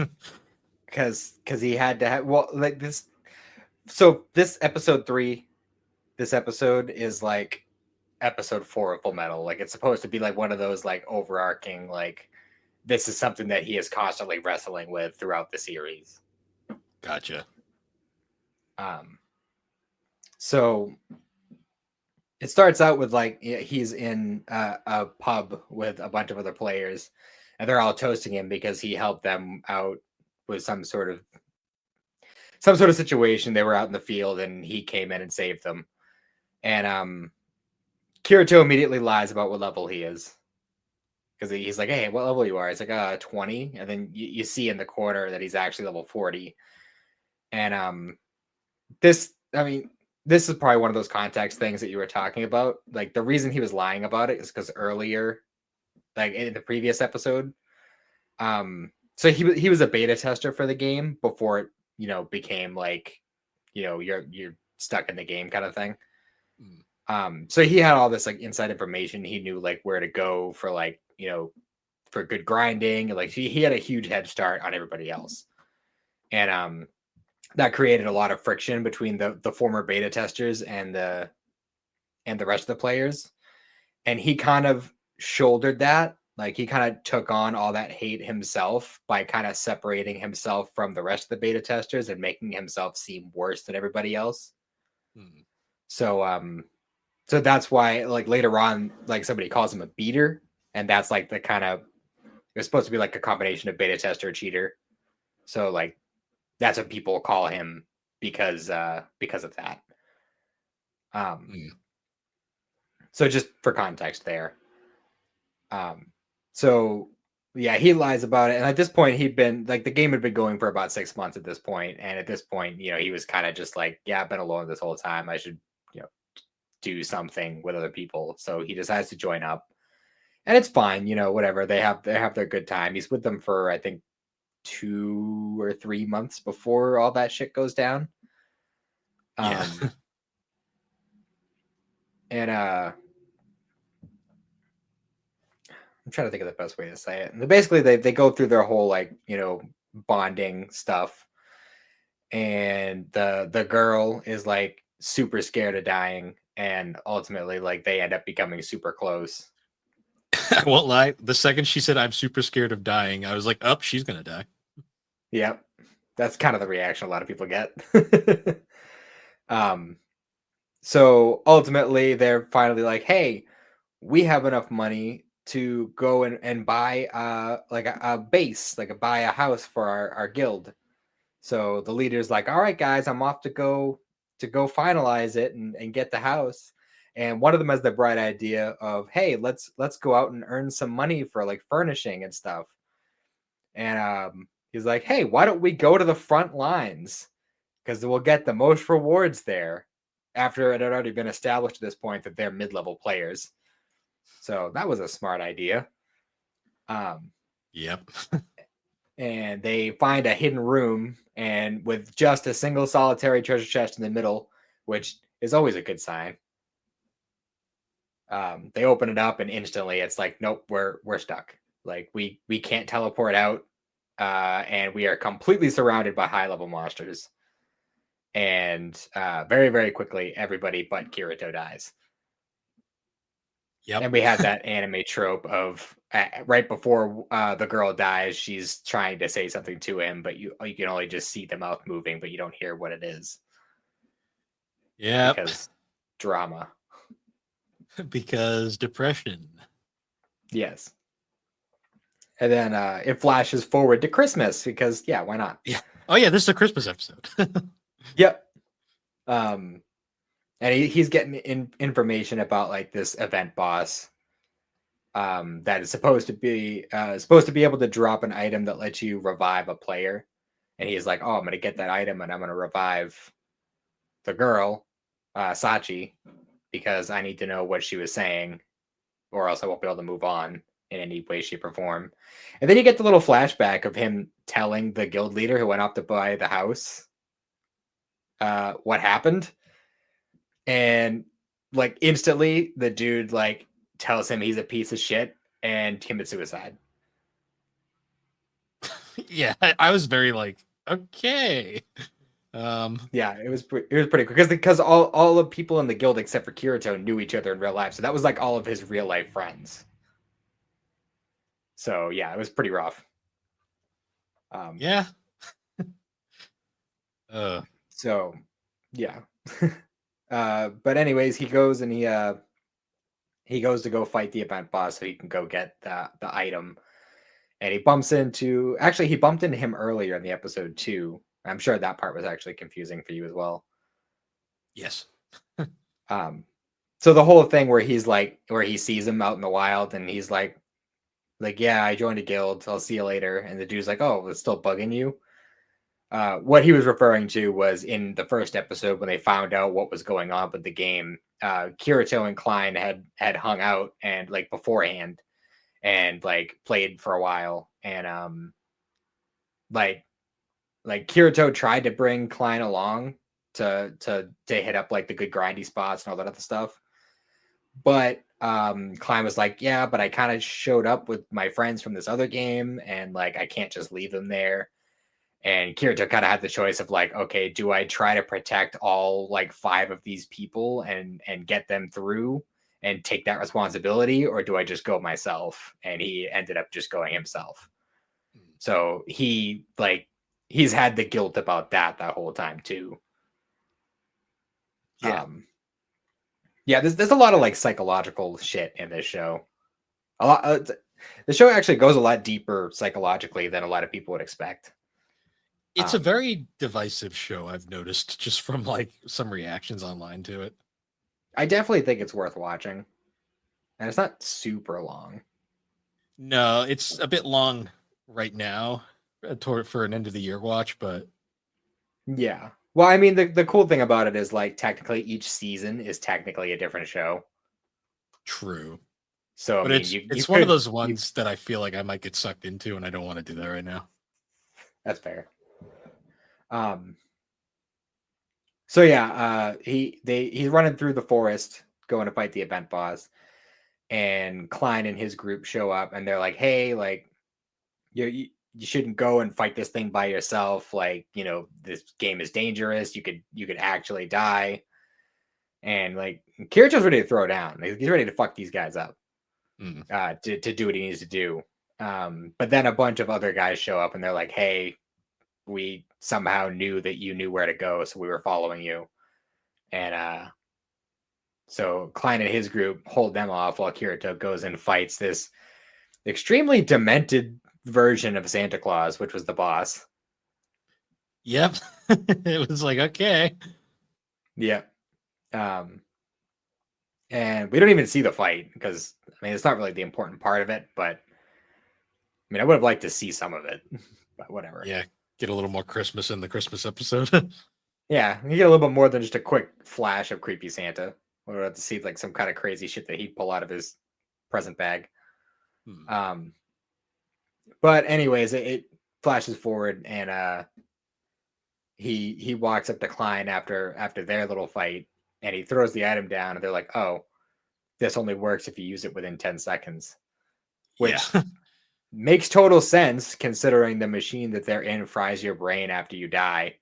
because he had to have well like this. So this episode 3, this episode is like episode 4 of Full Metal. Like it's supposed to be like one of those like overarching like this is something that he is constantly wrestling with throughout the series. Gotcha. Um, so it starts out with like he's in a pub with a bunch of other players, and they're all toasting him because he helped them out with some sort of situation. They were out in the field, and he came in and saved them. And Kirito immediately lies about what level he is because he's like, "Hey, what level you are?" It's like 20, and then you see in the corner that he's actually level 40. And this, I mean, this is probably one of those context things that you were talking about. Like the reason he was lying about it is because earlier, like in the previous episode, so he was a beta tester for the game before it, became like, you're stuck in the game kind of thing. Mm. So he had all this like inside information. He knew like where to go for like, for good grinding. Like he had a huge head start on everybody else. And that created a lot of friction between the former beta testers and the rest of the players. And he kind of shouldered that. Like he kind of took on all that hate himself by kind of separating himself from the rest of the beta testers and making himself seem worse than everybody else. Mm. So so that's why like later on like somebody calls him a beater, and that's like the kind of, it's supposed to be like a combination of beta tester cheater. So like that's what people call him because of that. Um, Mm. so just for context there. Um, so yeah, he lies about it, and at this point, he'd been like the game had been going for about 6 months at this point, and at this point, he was kind of just like, yeah, I've been alone this whole time. I should, do something with other people. So he decides to join up, and it's fine, whatever. They have their good time. He's with them for I think 2 or 3 months before all that shit goes down. Yeah. Um, and I'm trying to think of the best way to say it. And basically, they go through their whole like bonding stuff, and the girl is like super scared of dying, and ultimately like they end up becoming super close. I won't lie. The second she said, I'm super scared of dying, I was like, oh, she's going to die. Yep, that's kind of the reaction a lot of people get. um, so ultimately, they're finally like, hey, we have enough money to go and buy like a base, like buy a house for our guild. So the leader's like, all right, guys, I'm off to go finalize it and get the house. And one of them has the bright idea of, hey, let's go out and earn some money for like furnishing and stuff. And he's like, hey, why don't we go to the front lines? Because we'll get the most rewards there after it had already been established at this point that they're mid-level players. So that was a smart idea. Um, Yep. and they find a hidden room, and with just a single solitary treasure chest in the middle, which is always a good sign. They open it up, and instantly it's like, nope, we're stuck. Like we can't teleport out, and we are completely surrounded by high level monsters. And very very quickly, everybody but Kirito dies. Yep. And we have that anime trope of right before the girl dies, she's trying to say something to him, but you can only just see the mouth moving, but you don't hear what it is Yep. because drama. Because depression. Yes. And then it flashes forward to Christmas because, yeah, why not? Yeah. Oh yeah, this is a Christmas episode. Yep. And he's getting information about like this event boss that is supposed to be able to drop an item that lets you revive a player. And he's like, "Oh, I'm gonna get that item and I'm gonna revive the girl, Sachi, because I need to know what she was saying, or else I won't be able to move on in any way, shape, or form." And then you get the little flashback of him telling the guild leader who went off to buy the house what happened. And like instantly the dude like tells him he's a piece of shit and commits suicide. Yeah, I was very like, okay. Yeah, it was pretty cool because all the people in the guild except for Kirito knew each other in real life, so that was like all of his real life friends. So yeah, it was pretty rough. Yeah. uh So yeah. But anyways, he goes and he goes to go fight the event boss so he can go get the item. And he bumped into him earlier in the episode too. I'm sure that part was actually confusing for you as well. yes. So the whole thing where he sees him out in the wild and he's like, yeah, I joined a guild. I'll see you later. And the dude's like, oh, it's still bugging you. What he was referring to was in the first episode when they found out what was going on with the game. Kirito and Klein had hung out and like beforehand and like played for a while. And like Kirito tried to bring Klein along to hit up like the good grindy spots and all that other stuff. But Klein was like, yeah, but I kind of showed up with my friends from this other game and like I can't just leave them there. And Kirito kind of had the choice of like, okay, do I try to protect all like 5 of these people and get them through and take that responsibility, or do I just go myself? And he ended up just going himself. So he's had the guilt about that whole time too. Yeah. Yeah, there's a lot of like psychological shit in this show. A lot. The show actually goes a lot deeper psychologically than a lot of people would expect. It's a very divisive show, I've noticed, just from like some reactions online to it. I definitely think it's worth watching. And it's not super long. No, it's a bit long right now for an end of the year watch, but Yeah. Well, I mean, the cool thing about it is like technically each season is technically a different show. true. So I But mean, it's one of those ones that I feel like I might get sucked into, and I don't want to do that right now. That's fair. So yeah, he's running through the forest going to fight the event boss, and Klein and his group show up, and they're like, "Hey, like you shouldn't go and fight this thing by yourself. Like, you know, this game is dangerous. You could actually die." And like Kirito's ready to throw down. He's ready to fuck these guys up. To do what he needs to do. But then a bunch of other guys show up and they're like, hey, we somehow knew that you knew where to go, so we were following you. And so Klein and his group hold them off while Kirito goes and fights this extremely demented version of Santa Claus, which was the boss. Yep. It was like, okay. Yeah. And we don't even see the fight because I mean it's not really the important part of it, but I mean I would have liked to see some of it, but whatever. Yeah, get a little more Christmas in the Christmas episode. Yeah, you get a little bit more than just a quick flash of creepy Santa. We'll have to see like some kind of crazy shit that he'd pull out of his present bag. But anyways, it flashes forward and he walks up to Klein after their little fight and he throws the item down and they're like, oh, this only works if you use it within 10 seconds. Which makes total sense considering the machine that they're in fries your brain after you die.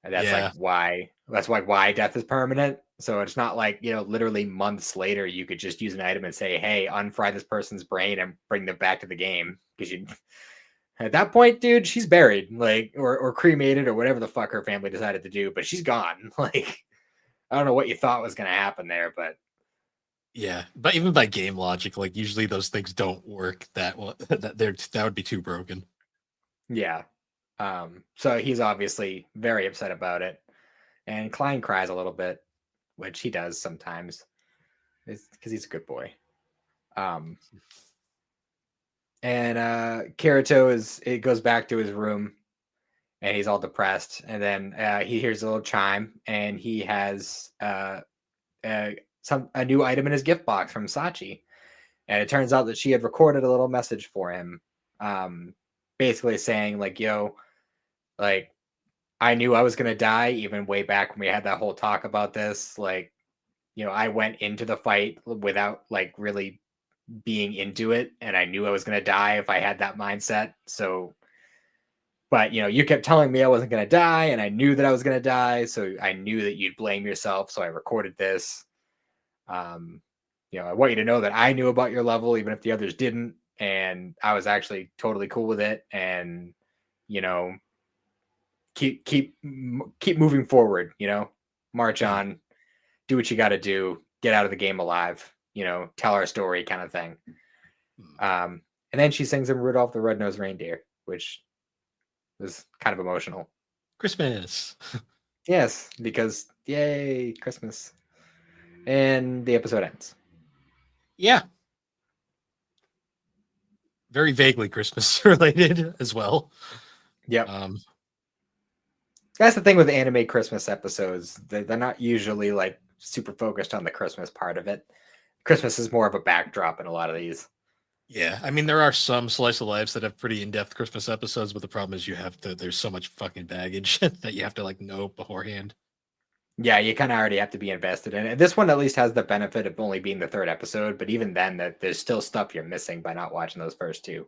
And that's why death is permanent. So it's not like, you know, literally months later you could just use an item and say, hey, unfry this person's brain and bring them back to the game. Because you at that point, dude, she's buried, like, or cremated or whatever the fuck her family decided to do, but she's gone. Like, I don't know what you thought was gonna happen there, but Yeah, but even by game logic, like usually those things don't work that well. That would be too broken. Yeah. So he's obviously very upset about it, and Klein cries a little bit, which he does sometimes, because he's a good boy. Um, and Kirito it goes back to his room, and he's all depressed, and then he hears a little chime, and he has uh, a new item in his gift box from Sachi, and it turns out that she had recorded a little message for him, um, basically saying like, "Yo, like I knew I was gonna die even way back when we had that whole talk about this. Like, I went into the fight without like really being into it, and I knew I was gonna die if I had that mindset. So, but you kept telling me I wasn't gonna die, and I knew that I was gonna die. So I knew that you'd blame yourself. So I recorded this. Um, I want you to know that I knew about your level, even if the others didn't, and I was actually totally cool with it. And you know, keep moving forward. March Mhm. on, do what you got to do, get out of the game alive. Tell our story, kind of thing. Mhm. And then she sings him Rudolph the Red-Nosed Reindeer, which was kind of emotional. Christmas. Yes, because yay, Christmas. And the episode ends. Yeah, very vaguely Christmas related as well. Yep. Um, That's the thing with anime Christmas episodes. They're not usually like super focused on the Christmas part of it. Christmas is more of a backdrop in a lot of these. yeah, I mean there are some slice of lives that have pretty in-depth Christmas episodes, but the problem is you have to. There's so much fucking baggage that you have to like know beforehand. Yeah, you kind of already have to be invested in it. This one at least has the benefit of only being the third episode, but even then, that there's still stuff you're missing by not watching those first two.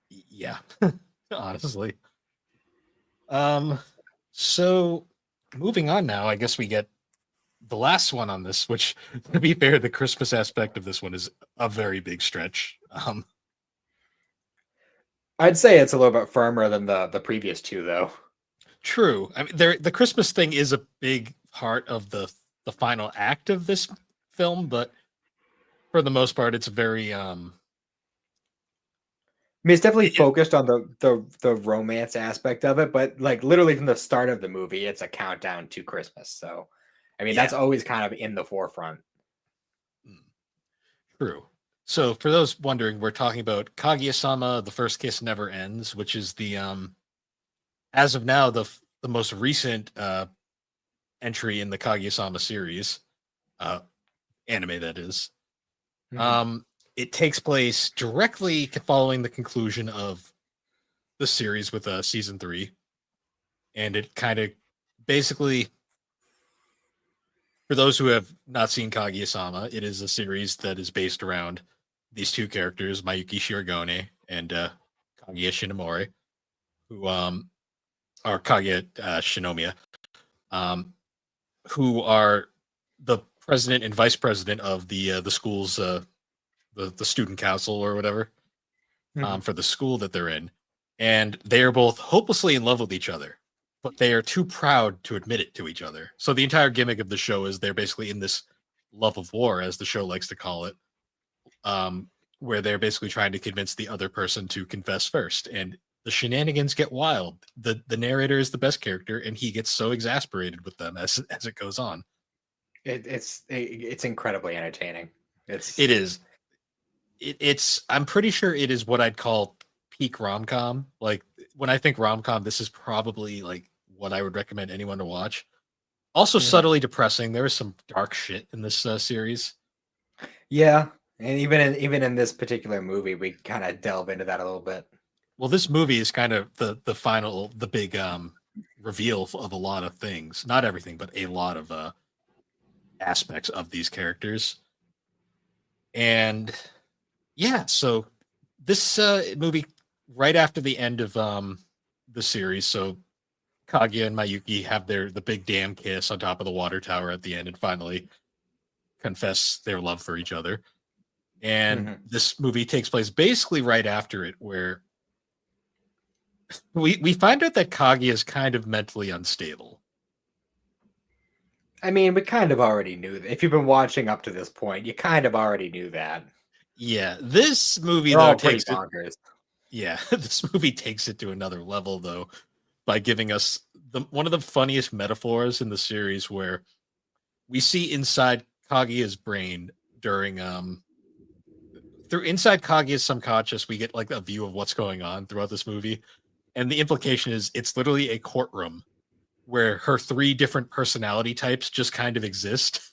Yeah, honestly. Um, so moving on now, I guess we get the last one on this, which to be fair, the Christmas aspect of this one is a very big stretch. I'd say it's a little bit firmer than the previous two, though. True. I mean, the Christmas thing is a big part of the final act of this film, but for the most part, it's very I mean, it's definitely it, focused on the romance aspect of it, but like literally from the start of the movie, it's a countdown to Christmas. So, I mean, that's yeah, always kind of in the forefront. mm, true. So for those wondering, we're talking about Kaguya-Sama, The First Kiss Never Ends, which is the as of now the most recent entry in the Kaguya-Sama series, uh anime that is. Mhm. Um it takes place directly following the conclusion of the series with season 3, and it kind of basically, for those who have not seen Kaguya-Sama, it is a series that is based around these two characters, Mayuki Shirogane and Kaguya Shinomori, who are Kaguya Shinomiya, um, who are the president and vice president of the school's the student council or whatever, Mhm. for the school that they're in, and they are both hopelessly in love with each other, but they are too proud to admit it to each other. So the entire gimmick of the show is they're basically in this love of war, as the show likes to call it, um, where they're basically trying to convince the other person to confess first, and the shenanigans get wild. The narrator is the best character, and he gets so exasperated with them as it goes on. It's incredibly entertaining. It's It is. It's. I'm pretty sure it is what I'd call peak rom com. Like when I think rom com, this is probably like what I would recommend anyone to watch. Also Mhm. subtly depressing. There is some dark shit in this series. Yeah, and even in this particular movie, we kind of delve into that a little bit. Well, this movie is kind of the final, the big reveal of a lot of things. Not everything, but a lot of aspects of these characters. And yeah, so this movie, right after the end of the series, so Kaguya and Mayuki have the big damn kiss on top of the water tower at the end, and finally confess their love for each other. And Mhm. this movie takes place basically right after it, where we find out that Kaguya is kind of mentally unstable. I mean, we kind of already knew that. If you've been watching up to this point, you kind of already knew that. Yeah, this movie They're though all pretty takes it. bonkers. Yeah, this movie takes it to another level though by giving us one of the funniest metaphors in the series where we see inside Kaguya's brain during through inside Kaguya's subconscious we get like a view of what's going on throughout this movie, and the implication is it's literally a courtroom where her three different personality types just kind of exist,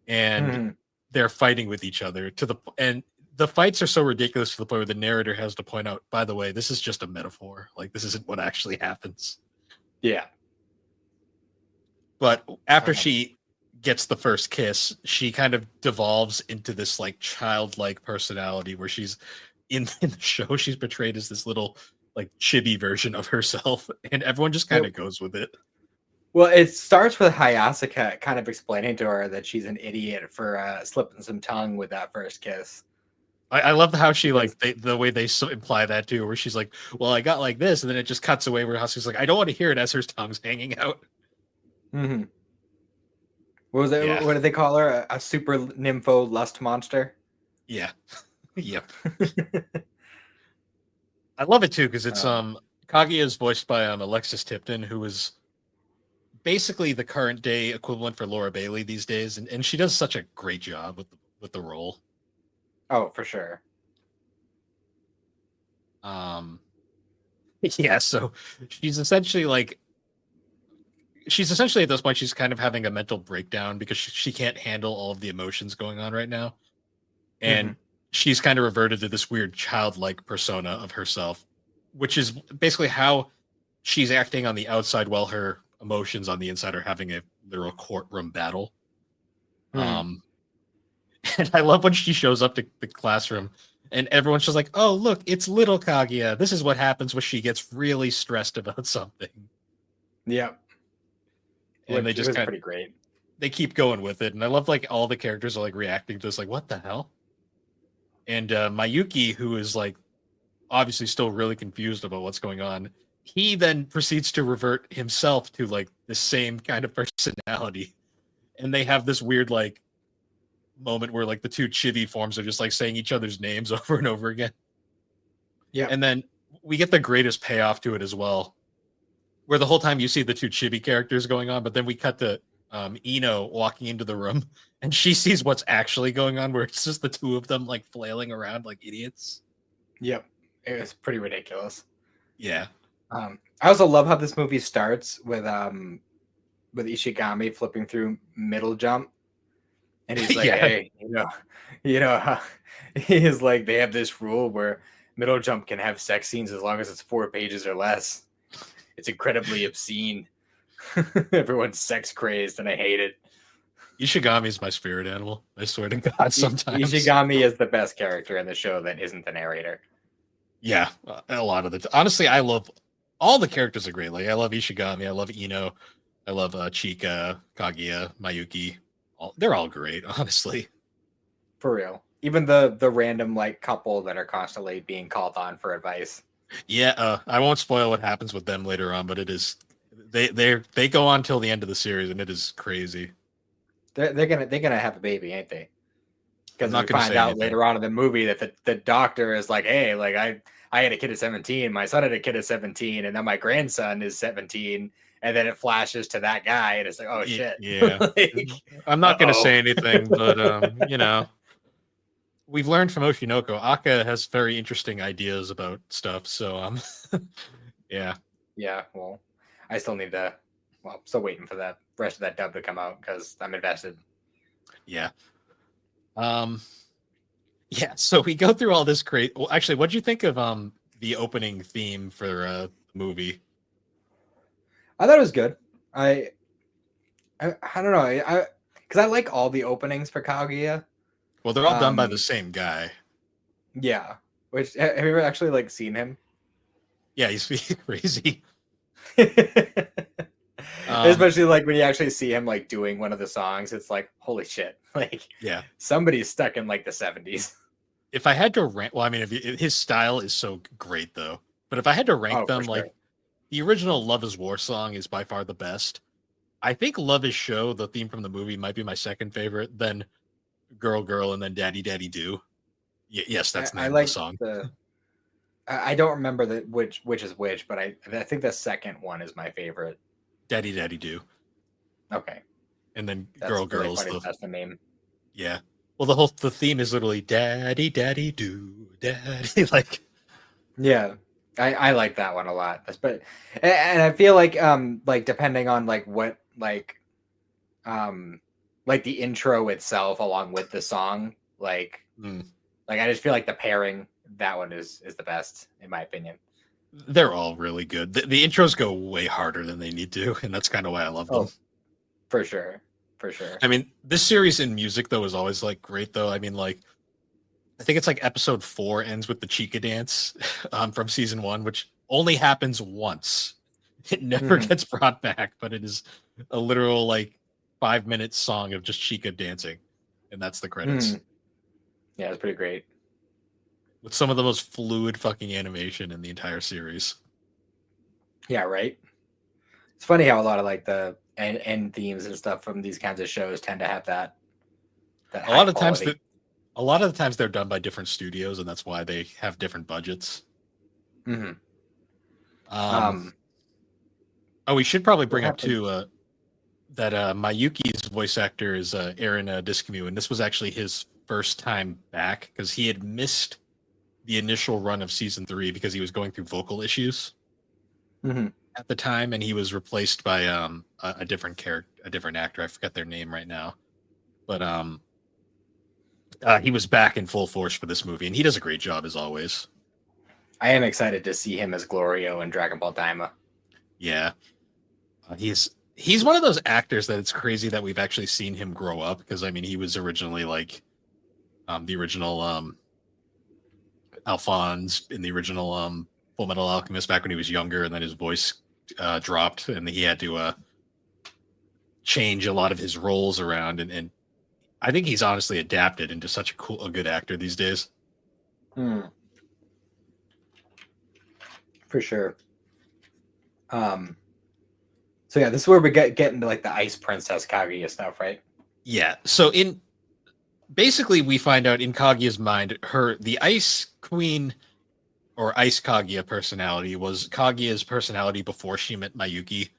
and Mhm. they're fighting with each other to and the fights are so ridiculous to the point where the narrator has to point out, by the way, this is just a metaphor, like this isn't what actually happens. Yeah. But after Um, she gets the first kiss, she kind of devolves into this like childlike personality where she's in the show she's portrayed as this little like chibi version of herself, and everyone just kind yep. of goes with it. Well, it starts with Hayasaka kind of explaining to her that she's an idiot for slipping some tongue with that first kiss. I love how she Because like the way they imply that too, where she's like, "Well, I got like this," and then it just cuts away where Husky's like, "I don't want to hear it," as her tongue's hanging out. Mhm. What was it? Yeah, What did they call her? A super nympho lust monster. yeah, yep. I love it too because it's Um, Kaguya is voiced by Alexis Tipton, who is basically the current day equivalent for Laura Bailey these days, and she does such a great job with the role. oh, for sure. Um, yeah, so she's essentially like she's essentially at this point she's kind of having a mental breakdown because she can't handle all of the emotions going on right now, and Mhm. she's kind of reverted to this weird childlike persona of herself, which is basically how she's acting on the outside while her emotions on the inside are having a literal courtroom battle. Mhm. Um, and I love when she shows up to the classroom and everyone's just like, "Oh, look, it's little Kaguya. This is what happens when she gets really stressed about something." Yep. And they Which just was kind of pretty great. they keep going with it. And I love like all the characters are like reacting to this, like, "What the hell?" And Mayuki, who is like obviously still really confused about what's going on, he then proceeds to revert himself to like the same kind of personality. And they have this weird like moment where like the two chibi forms are just like saying each other's names over and over again. Yep. And then we get the greatest payoff to it as well, where the whole time you see the two chibi characters going on, but then we cut to Ino walking into the room and she sees what's actually going on, where it's just the two of them like flailing around like idiots. Yep. It was pretty ridiculous. Yeah. I also love how this movie starts with Ishigami flipping through middle jump, and he's like, Yeah. "Hey, you know," he's like, they have this rule where middle jump can have sex scenes as long as it's 4 pages or less. It's incredibly obscene. Everyone's sex crazed, and I hate it. Ishigami is my spirit animal. I swear to God, sometimes. Ishigami is the best character in the show that isn't the narrator. Yeah, a lot of honestly, I love all the characters are great. Like I love Ishigami, I love Ino, I love Chika, Kaguya, Mayuki. They're all great, honestly. For real. Even the random like couple that are constantly being called on for advice. Yeah, I won't spoil what happens with them later on, but it is they go on till the end of the series, and it is crazy. They're gonna have a baby, ain't they? I'm Because we not going to find say out anything. later on in the movie that the doctor is like, hey, like I had a kid at 17, my son had a kid at 17, and then my grandson is 17, and then it flashes to that guy, and it's like, oh shit. Yeah, Like, I'm not going to uh-oh. say anything, but we've learned from Oshinoko. Aka has very interesting ideas about stuff, so yeah, Yeah, well, I still need to, well, still waiting for that rest of that dub to come out because I'm invested. yeah. Um, Yeah, so we go through all this great. Well, actually, what'd you think of the opening theme for the movie? I thought it was good. I don't know. I because I like all the openings for Kaguya. Well, they're all done by the Um, same guy. yeah. Which have you ever actually like seen him? Yeah, he's crazy. Um, Especially like when you actually see him like doing one of the songs, it's like holy shit! Like yeah. somebody's stuck in like the 70s. If I had to rank, well, I mean, his style is so great though. But if I had to rank Oh, for them, sure. like the original "Love Is War" song is by far the best. I think Love Is Show, the theme from the movie, might be my second favorite. Then Girl Girl, and then Daddy Daddy Do. Yes, that's the I name of the like song. the. I don't remember the which is which, but I think the second one is my favorite. Daddy Daddy Do, Okay, and then that's Girl really Girl's funny. the That's the name. yeah. Well, the theme is literally Daddy Daddy Do Daddy like Yeah, I like that one a lot. But and I feel like depending on what um like the intro itself along with the song mm, I just feel like the pairing that one is the best in my opinion. they're all really good. The intros go way harder than they need to, and that's kind of why I love them. Oh, for sure, for sure. I mean, this series in music though is always like great though. I mean, like I think it's like episode 4 ends with the Chica dance from season 1, which only happens once. It never Hmm. gets brought back, but it is a literal like 5 minute song of just Chica dancing, and that's the Hmm. credits Yeah, it's pretty great. with some of the most fluid fucking animation in the entire series. Yeah, right. It's funny how a lot of the end themes and stuff from these kinds of shows tend to have that A high lot of times quality. that a lot of the times they're done by different studios, and that's why they have different budgets. Hmm. Um, Um, oh, we should probably what bring up happened? too that Mayuki's voice actor is Aaron Discamu, and this was actually his first time back because he had missed the initial run of season 3 because he was going through vocal issues Hmm. at the time, and he was replaced by a different character, a different actor. I forget their name right now, but he was back in full force for this movie, and he does a great job as always. I am excited to see him as Glorio in Dragon Ball Daima. Yeah, he's one of those actors that it's crazy that we've actually seen him grow up because I mean he was originally like the original Alphonse in the original Full Metal Alchemist back when he was younger, and then his voice dropped, and he had to change a lot of his roles around. And I think he's honestly adapted into such a good actor these days. Hmm. For sure. Um, so yeah, this is where we get into the Ice Princess Kaguya stuff, right? Yeah. So in basically, we find out in Kaguya's mind, the Ice Queen or Ice Kaguya personality was Kaguya's personality before she met Mayuki,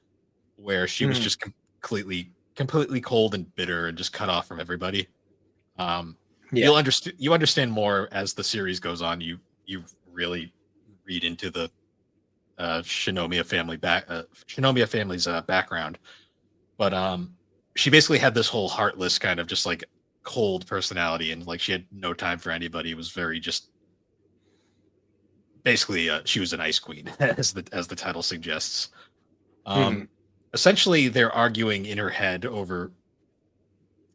where she was Hmm. just completely cold and bitter and just cut off from everybody. Um, Yeah. you understand more as the series goes on. You really read into the Shinomiya family's background, but she basically had this whole heartless kind of just like cold personality, and like she had no time for anybody. It was very just basically she was an ice queen as the title suggests. Hmm. Um, Essentially, they're arguing in her head over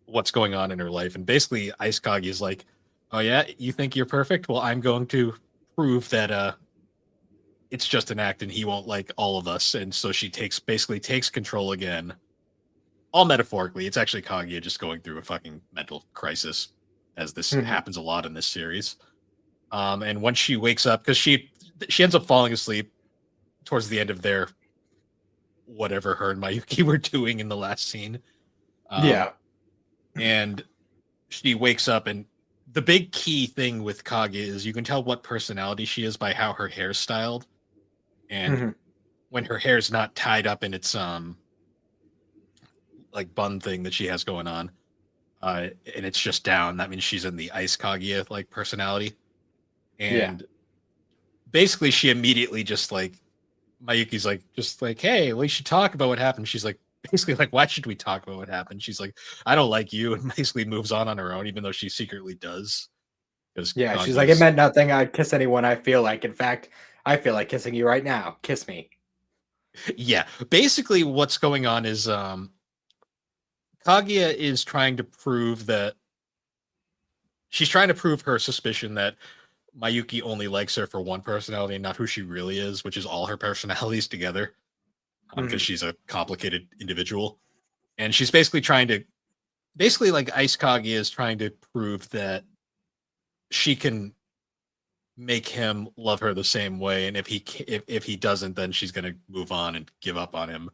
what's going on in her life. And basically, Ice Kagi is like, "Oh yeah, you think you're perfect? Well, I'm going to prove that it's just an act, and he won't like all of us." And so she basically takes control again, all metaphorically. It's actually Kaguya just going through a fucking mental crisis, as this Hmm. happens a lot in this series. And when she wakes up, because she ends up falling asleep towards the end of their whatever her and Mayuki were doing in the last scene. Um, Yeah. and she wakes up, and the big key thing with Kage is you can tell what personality she is by how her hair's styled. And Hmm. when her hair's not tied up in its like bun thing that she has going on, and it's just down, that means she's in the Ice Kaguya like personality. Yeah. And basically she immediately just like Mayuki's like just like, hey, we should talk about what happened. She's like basically like, why should we talk about what happened? She's like, I don't like you, and basically moves on her own, even though she secretly does. Because Yeah. She's like, it Kaguya's meant nothing. I'd kiss anyone I feel like. In fact, I feel like kissing you right now. Kiss me. yeah. Basically what's going on is Kaguya is trying to prove that she's trying to prove her suspicion that Mayuki only likes her for one personality and not who she really is, which is all her personalities together, because Hmm. she's a complicated individual. And she's basically trying to, basically like Ice Kaguya is trying to prove that she can make him love her the same way, and if he doesn't, then she's gonna move on and give up on him,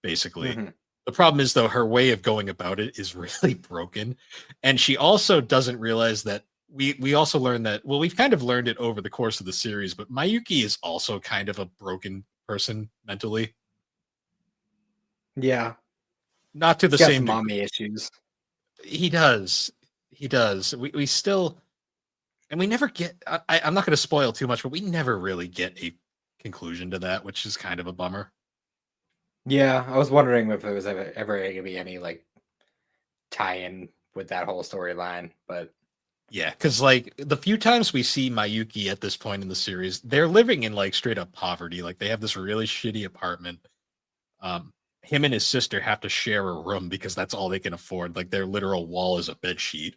basically. Hmm. The problem is though her way of going about it is really broken, and she also doesn't realize that we also learned that, well, we've kind of learned it over the course of the series, but Mayuki is also kind of a broken person mentally, Yeah, not to he's the got same some degree. mommy issues. He does, he does. We still, and we never get. I'm not going to spoil too much, but we never really get a conclusion to that, which is kind of a bummer. Yeah, I was wondering if there was ever going to be any like tie-in with that whole storyline, but Yeah, because like the few times we see Mayuki at this point in the series, they're living in like straight up poverty. Like they have this really shitty apartment. Him and his sister have to share a room because that's all they can afford. Like their literal wall is a bed sheet.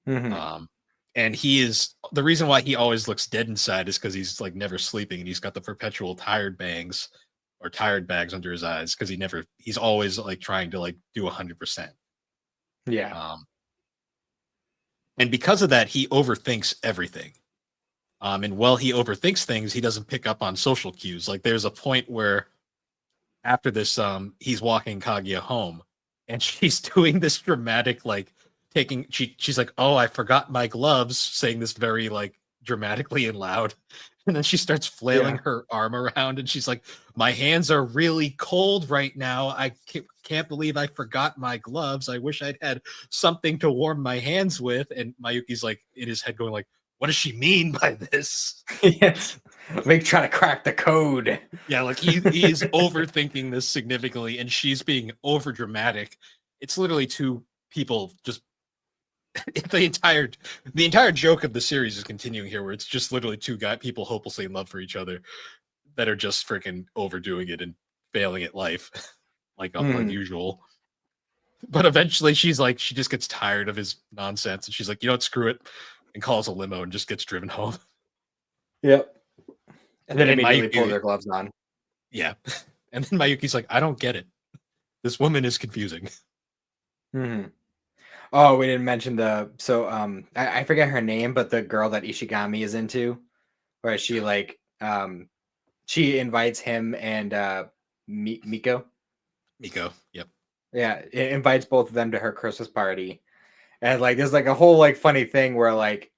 Mhm. Um, and he is the reason why he always looks dead inside is because he's like never sleeping and he's got the perpetual tired bangs or tired bags under his eyes because he's always like trying to like do 100%. Yeah. Um, and because of that, he overthinks everything. And while he overthinks things, he doesn't pick up on social cues. Like there's a point where after this, he's walking Kaguya home, and she's doing this dramatic, like she's like, "Oh, I forgot my gloves," saying this very like dramatically and loud, and then she starts flailing Yeah. her arm around, and she's like, "My hands are really cold right now. I can't believe I forgot my gloves. I wish I'd had something to warm my hands with." And Mayuki's like in his head going like, "What does she mean by this?" Yes. Like trying to crack the code. Yeah, like he's overthinking this significantly, and she's being over dramatic. It's literally two people just the entire joke of the series is continuing here, where it's just literally people hopelessly in love for each other that are just freaking overdoing it and failing at life, like Mhm. usual. But eventually, she just gets tired of his nonsense, and she's like, you know what, screw it, and calls a limo and just gets driven home. Yep. And then And immediately pulls Mayuki, her gloves on. yeah, and then Mayuki's like, I don't get it. This woman is confusing. Mhm. Oh, we didn't mention I forget her name, but the girl that Ishigami is into, where she invites him and Miko. Miko, yep. Yeah, it invites both of them to her Christmas party. And like there's like a whole like funny thing where like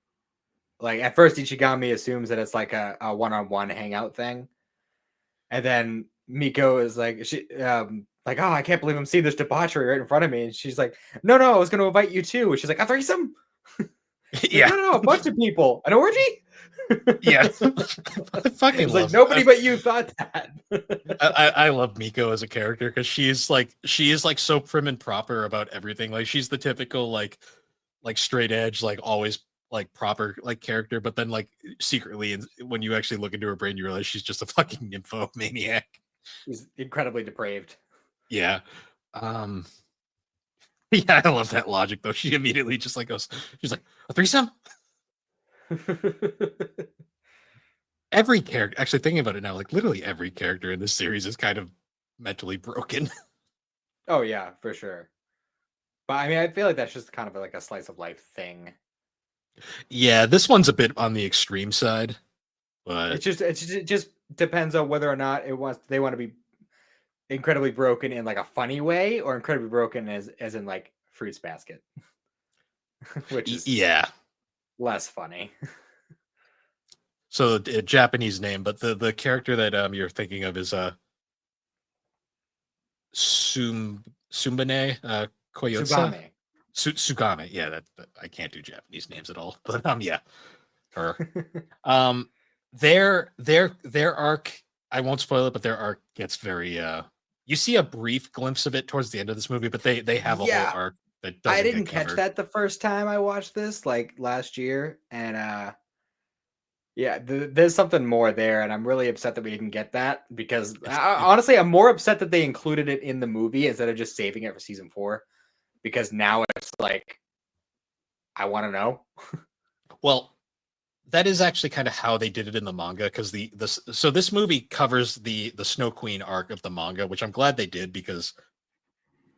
at first Ichigami assumes that it's like a one-on-one hangout thing. And then Miko is like like, oh, I can't believe I'm seeing this debauchery right in front of me. And she's like, no, I was gonna invite you too. And she's like, a threesome? Like, Yeah, no, a bunch of people. An orgy? yeah. I fucking It's like love. nobody but you thought that. I love Miko as a character because she is like so prim and proper about everything. Like she's the typical like straight edge, like always like proper like character, but then like secretly, and when you actually look into her brain, you realize she's just a fucking nymphomaniac. He's incredibly depraved. Yeah. Um. Yeah, I love that logic though. She immediately just like goes. She's like a threesome. Every character, actually thinking about it now, like literally every character in this series is kind of mentally broken. Oh yeah, for sure. But I mean, I feel like that's just kind of like a slice of life thing. Yeah, this one's a bit on the extreme side, but It just depends on whether or not they want to be incredibly broken in like a funny way or incredibly broken as in like fruits basket, which is yeah. less funny. So a Japanese name, but the character that you're thinking of is Sumbane Koyotsa Tsugame. Sugame. Yeah, I can't do Japanese names at all, but yeah, her. Um, their arc. I won't spoil it, but their arc gets very. You see a brief glimpse of it towards the end of this movie, but they have a whole Yeah, arc that I doesn't didn't get catch covered. that the first time I watched this, like last year, and yeah, there's something more there, and I'm really upset that we didn't get that because It honestly, I'm more upset that they included it in the movie instead of just saving it for season 4 because now it's like I want to know. well, that is actually kind of how they did it in the manga because so this movie covers the Snow Queen arc of the manga, which I'm glad they did because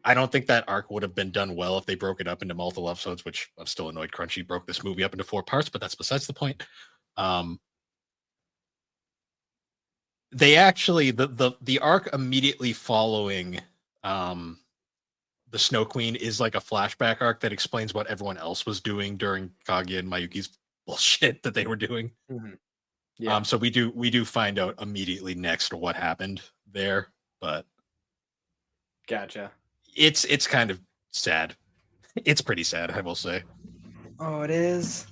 I don't think that arc would have been done well if they broke it up into multiple episodes, which I'm still annoyed Crunchy broke this movie up into 4 parts, but that's besides the point. Um, they actually the arc immediately following um the Snow Queen is like a flashback arc that explains what everyone else was doing during Kaguya and Mayuki's bullshit that they were doing. Mhm. Yeah. So we do find out immediately next what happened there, but Gotcha. it's kind of sad. It's pretty sad, I will say. Oh, it is.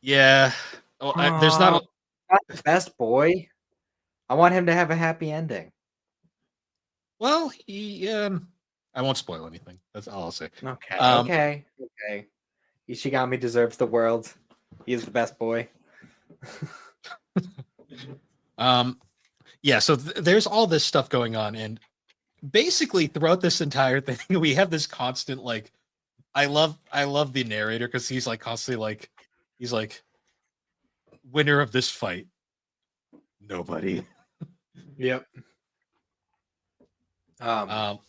Yeah. Oh, there's not Oh, a not the best boy. I want him to have a happy ending. well, he I won't spoil anything. That's all I'll say. Okay, Um okay, okay. Ishigami deserves the world. He is the best boy. um yeah, so there's all this stuff going on, and basically throughout this entire thing we have this constant like I love the narrator because he's like constantly like he's like winner of this fight nobody. Yep. um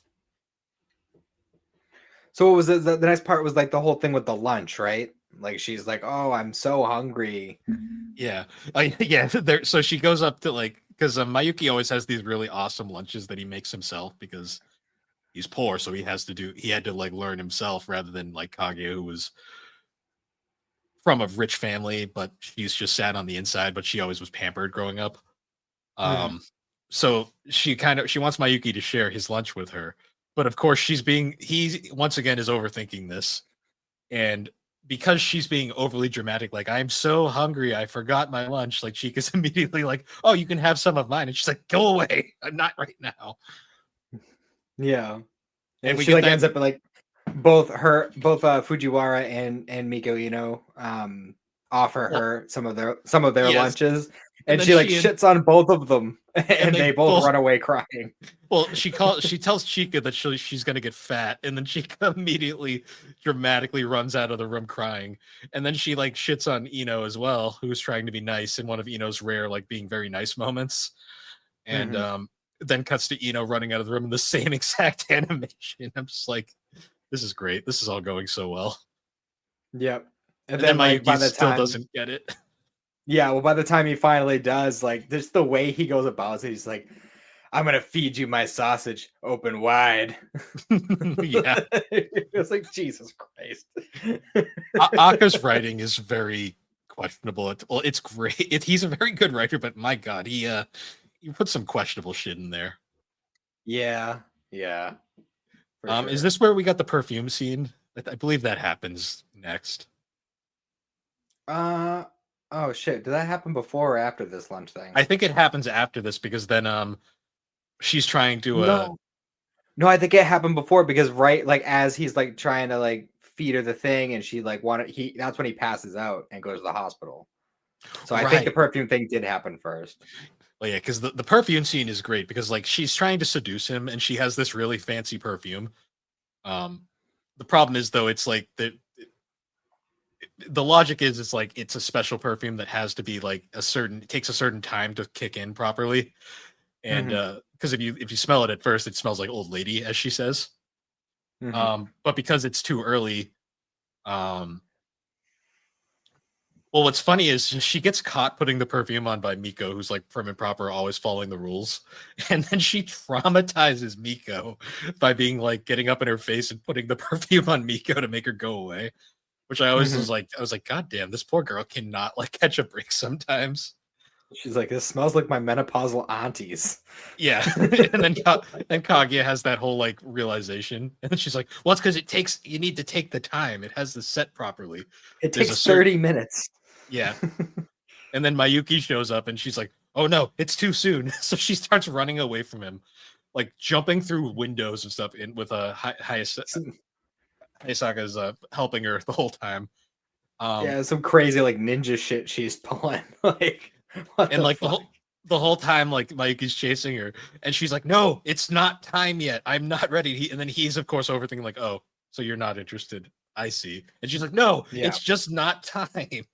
So what was the next part was like the whole thing with the lunch, right? Like she's like, "Oh, I'm so hungry." yeah yeah there so she goes up to like because Mayuki always has these really awesome lunches that he makes himself because he's poor, so he had to like learn himself rather than like Kaguya, who was from a rich family, but she's just sat on the inside, but she always was pampered growing up. Mhm. Um, so she wants Mayuki to share his lunch with her, but of course he once again is overthinking this, and because she's being overly dramatic, like I'm so hungry, I forgot my lunch. Like Chica's immediately like, "Oh, you can have some of mine," and she's like, "Go away, not right now." Yeah. And And we she get like that, ends up like both Fujiwara and Miko, offer well, her some of their yes, lunches, and and then she like she shits on both of them, and and they they both both run away crying. Well, she tells Chica that she's gonna get fat, and then Chica immediately dramatically runs out of the room crying. And then she like shits on Eno as well, who's trying to be nice in one of Eno's rare like being very nice moments. And Mhm. then cuts to Eno running out of the room in the same exact animation. I'm just like, this is great. This is all going so well. Yep. And And then then like by Mayuki the still time doesn't get it. yeah, well by the time he finally does, like just the way he goes about it, he's like, "I'm gonna feed you my sausage open wide." Yeah. It's like Jesus Christ. Aka's writing is very questionable. Well, it's great. He's a very good writer, but my God, he put some questionable shit in there. Yeah, yeah, for Is sure. this where we got the perfume scene? I believe that happens next. Uh oh shit. Did that happen before or after this lunch thing? I think it happens after this because then she's trying to No. No, I think it happened before because right like as he's like trying to like feed her the thing and she like wanted he that's when he passes out and goes to the hospital. So I think the right. perfume thing did happen first. Well, yeah, because the perfume scene is great because like she's trying to seduce him and she has this really fancy perfume. Um, the problem is though, it's like the logic is it's like it's a special perfume that has to be like it takes a certain time to kick in properly. And Mhm. because if you smell it at first, it smells like old lady, as she says. Mhm. But because it's too early, um, well, what's funny is she gets caught putting the perfume on by Miko, who's like prim and proper, always following the rules, and then she traumatizes Miko by being like getting up in her face and putting the perfume on Miko to make her go away. Which Mhm. I was like, God damn, this poor girl cannot like catch a break sometimes. She's like, "This smells like my menopausal aunties." Yeah, and then Kaguya has that whole like realization, and then she's like, "Well, it's because you need to take the time. It has the set properly. It There's a takes certain 30 minutes. yeah." And then Mayuki shows up, and she's like, "Oh no, it's too soon." So she starts running away from him, like jumping through windows and stuff. In with Hayasaka's helping her the whole time. Um, Yeah, some crazy like ninja shit she's pulling. Like, what and the like fuck? the whole time like Mike is chasing her and she's like, no, it's not time yet, I'm not ready. And then he's of course overthinking like, oh, so you're not interested, I see. And she's like, no, Yeah. it's just not time.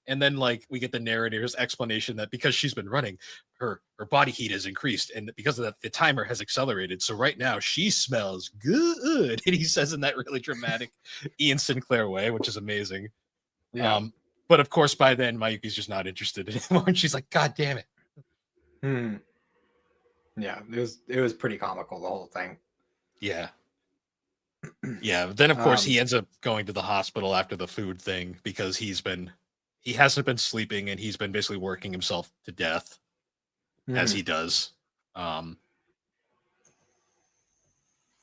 And then like we get the narrator's explanation that because she's been running, her body heat has increased, and because of that the timer has accelerated, so right now she smells good. And he says in that really dramatic Ian Sinclair way, which is amazing. Yeah. um but of course by then Mayuki's just not interested anymore, and she's like, god damn it. Hmm. Yeah, it was pretty comical, the whole thing. Yeah. Yeah. Then of course Um, he ends up going to the hospital after the food thing because he hasn't been sleeping and he's been basically working himself to death as he mhm. does. Um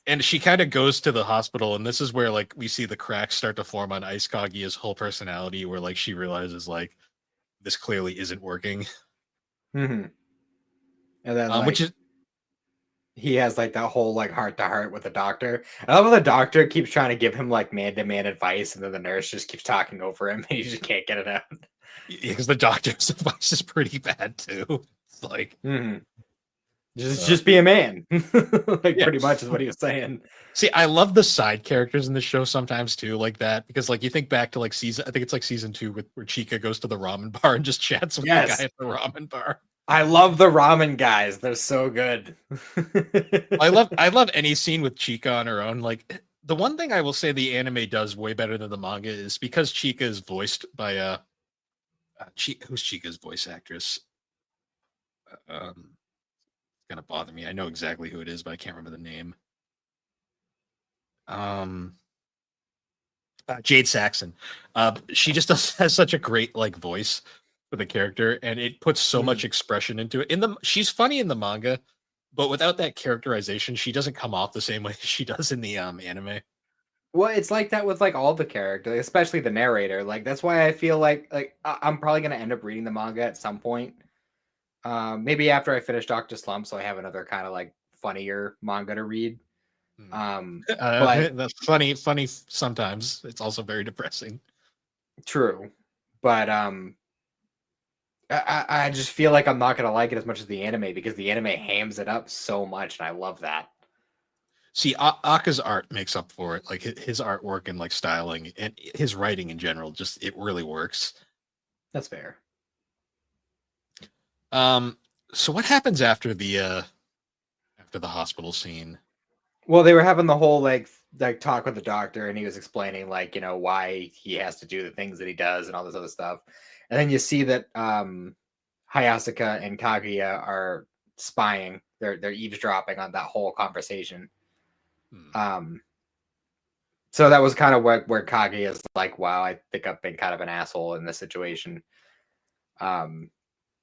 and she kind of goes to the hospital, and this is where like we see the cracks start to form on Ice Kaguya's whole personality, where like she realizes like this clearly isn't working. Mhm. And then Which like is he has like that whole like heart to heart with the doctor. I love how the doctor keeps trying to give him like man to man advice, and then the nurse just keeps talking over him, and he just can't get it out. because the doctor's advice is pretty bad too. It's like, Mhm. Just uh, just be a man, like yeah. pretty much is what he was saying. See, I love the side characters in the show sometimes too, like that, because like you think back to like season, I think it's like season two with where Chica goes to the ramen bar and just chats with the guy Yes, at the ramen bar. I love the ramen guys. They're so good. I love any scene with Chica on her own. Like the one thing I will say the anime does way better than the manga is because Chica is voiced by who's Chica's voice actress? It's gonna bother me. I know exactly who it is, but I can't remember the name. Um, Jade Saxon. She just has such a great like voice for the character, and it puts so much Mhm. expression into it. She's funny in the manga, but without that characterization, she doesn't come off the same way she does in the anime. Well, it's like that with like all the characters, especially the narrator. Like that's why I feel like I'm probably gonna end up reading the manga at some point. Maybe after I finish Doctor Slump, so I have another kind of like funnier manga to read. Hmm. But That's funny sometimes. It's also very depressing. true. But I just feel like I'm not gonna like it as much as the anime because the anime hams it up so much, and I love that. See, Aka's art makes up for it. Like his artwork and like styling and his writing in general, just it really works. That's fair. Um, so what happens after the hospital scene? Well, they were having the whole like talk with the doctor, and he was explaining like why he has to do the things that he does and all this other stuff. And then you see that Hayasaka and Kaguya are spying. They're eavesdropping on that whole conversation. Hmm. Um, so that was kind of where Kaguya is like, "Wow, I think I've been kind of an asshole in this situation." Um,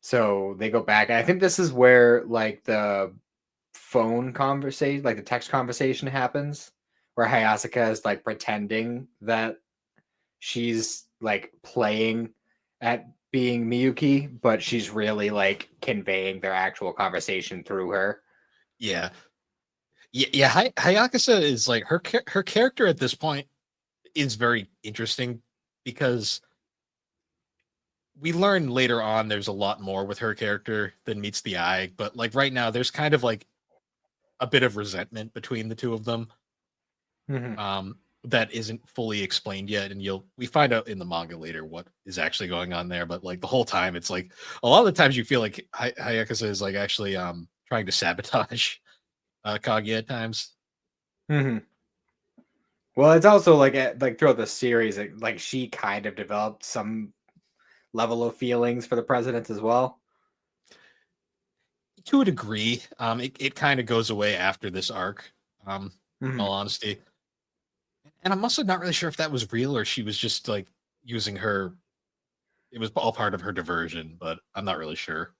so they go back. And I think this is where like the phone conversation, like the text conversation happens, where Hayasaka is like pretending that she's like playing at being Miyuki, but she's really like conveying their actual conversation through her. Yeah, yeah. Hayakasa is like her character at this point is very interesting because we learn later on there's a lot more with her character than meets the eye. But like right now, there's kind of like a bit of resentment between the two of them. Mhm. That isn't fully explained yet, and we find out in the manga later what is actually going on there. But like the whole time, it's like a lot of the times you feel like Hayakasa is like actually trying to sabotage Kaguya at times. Mhm. Well, it's also like like throughout the series, like she kind of developed some level of feelings for the president as well. To a degree, it kind of goes away after this arc. In Mhm. all honesty, and I'm also not really sure if that was real or she was just like using her. It was all part of her diversion, but I'm not really sure.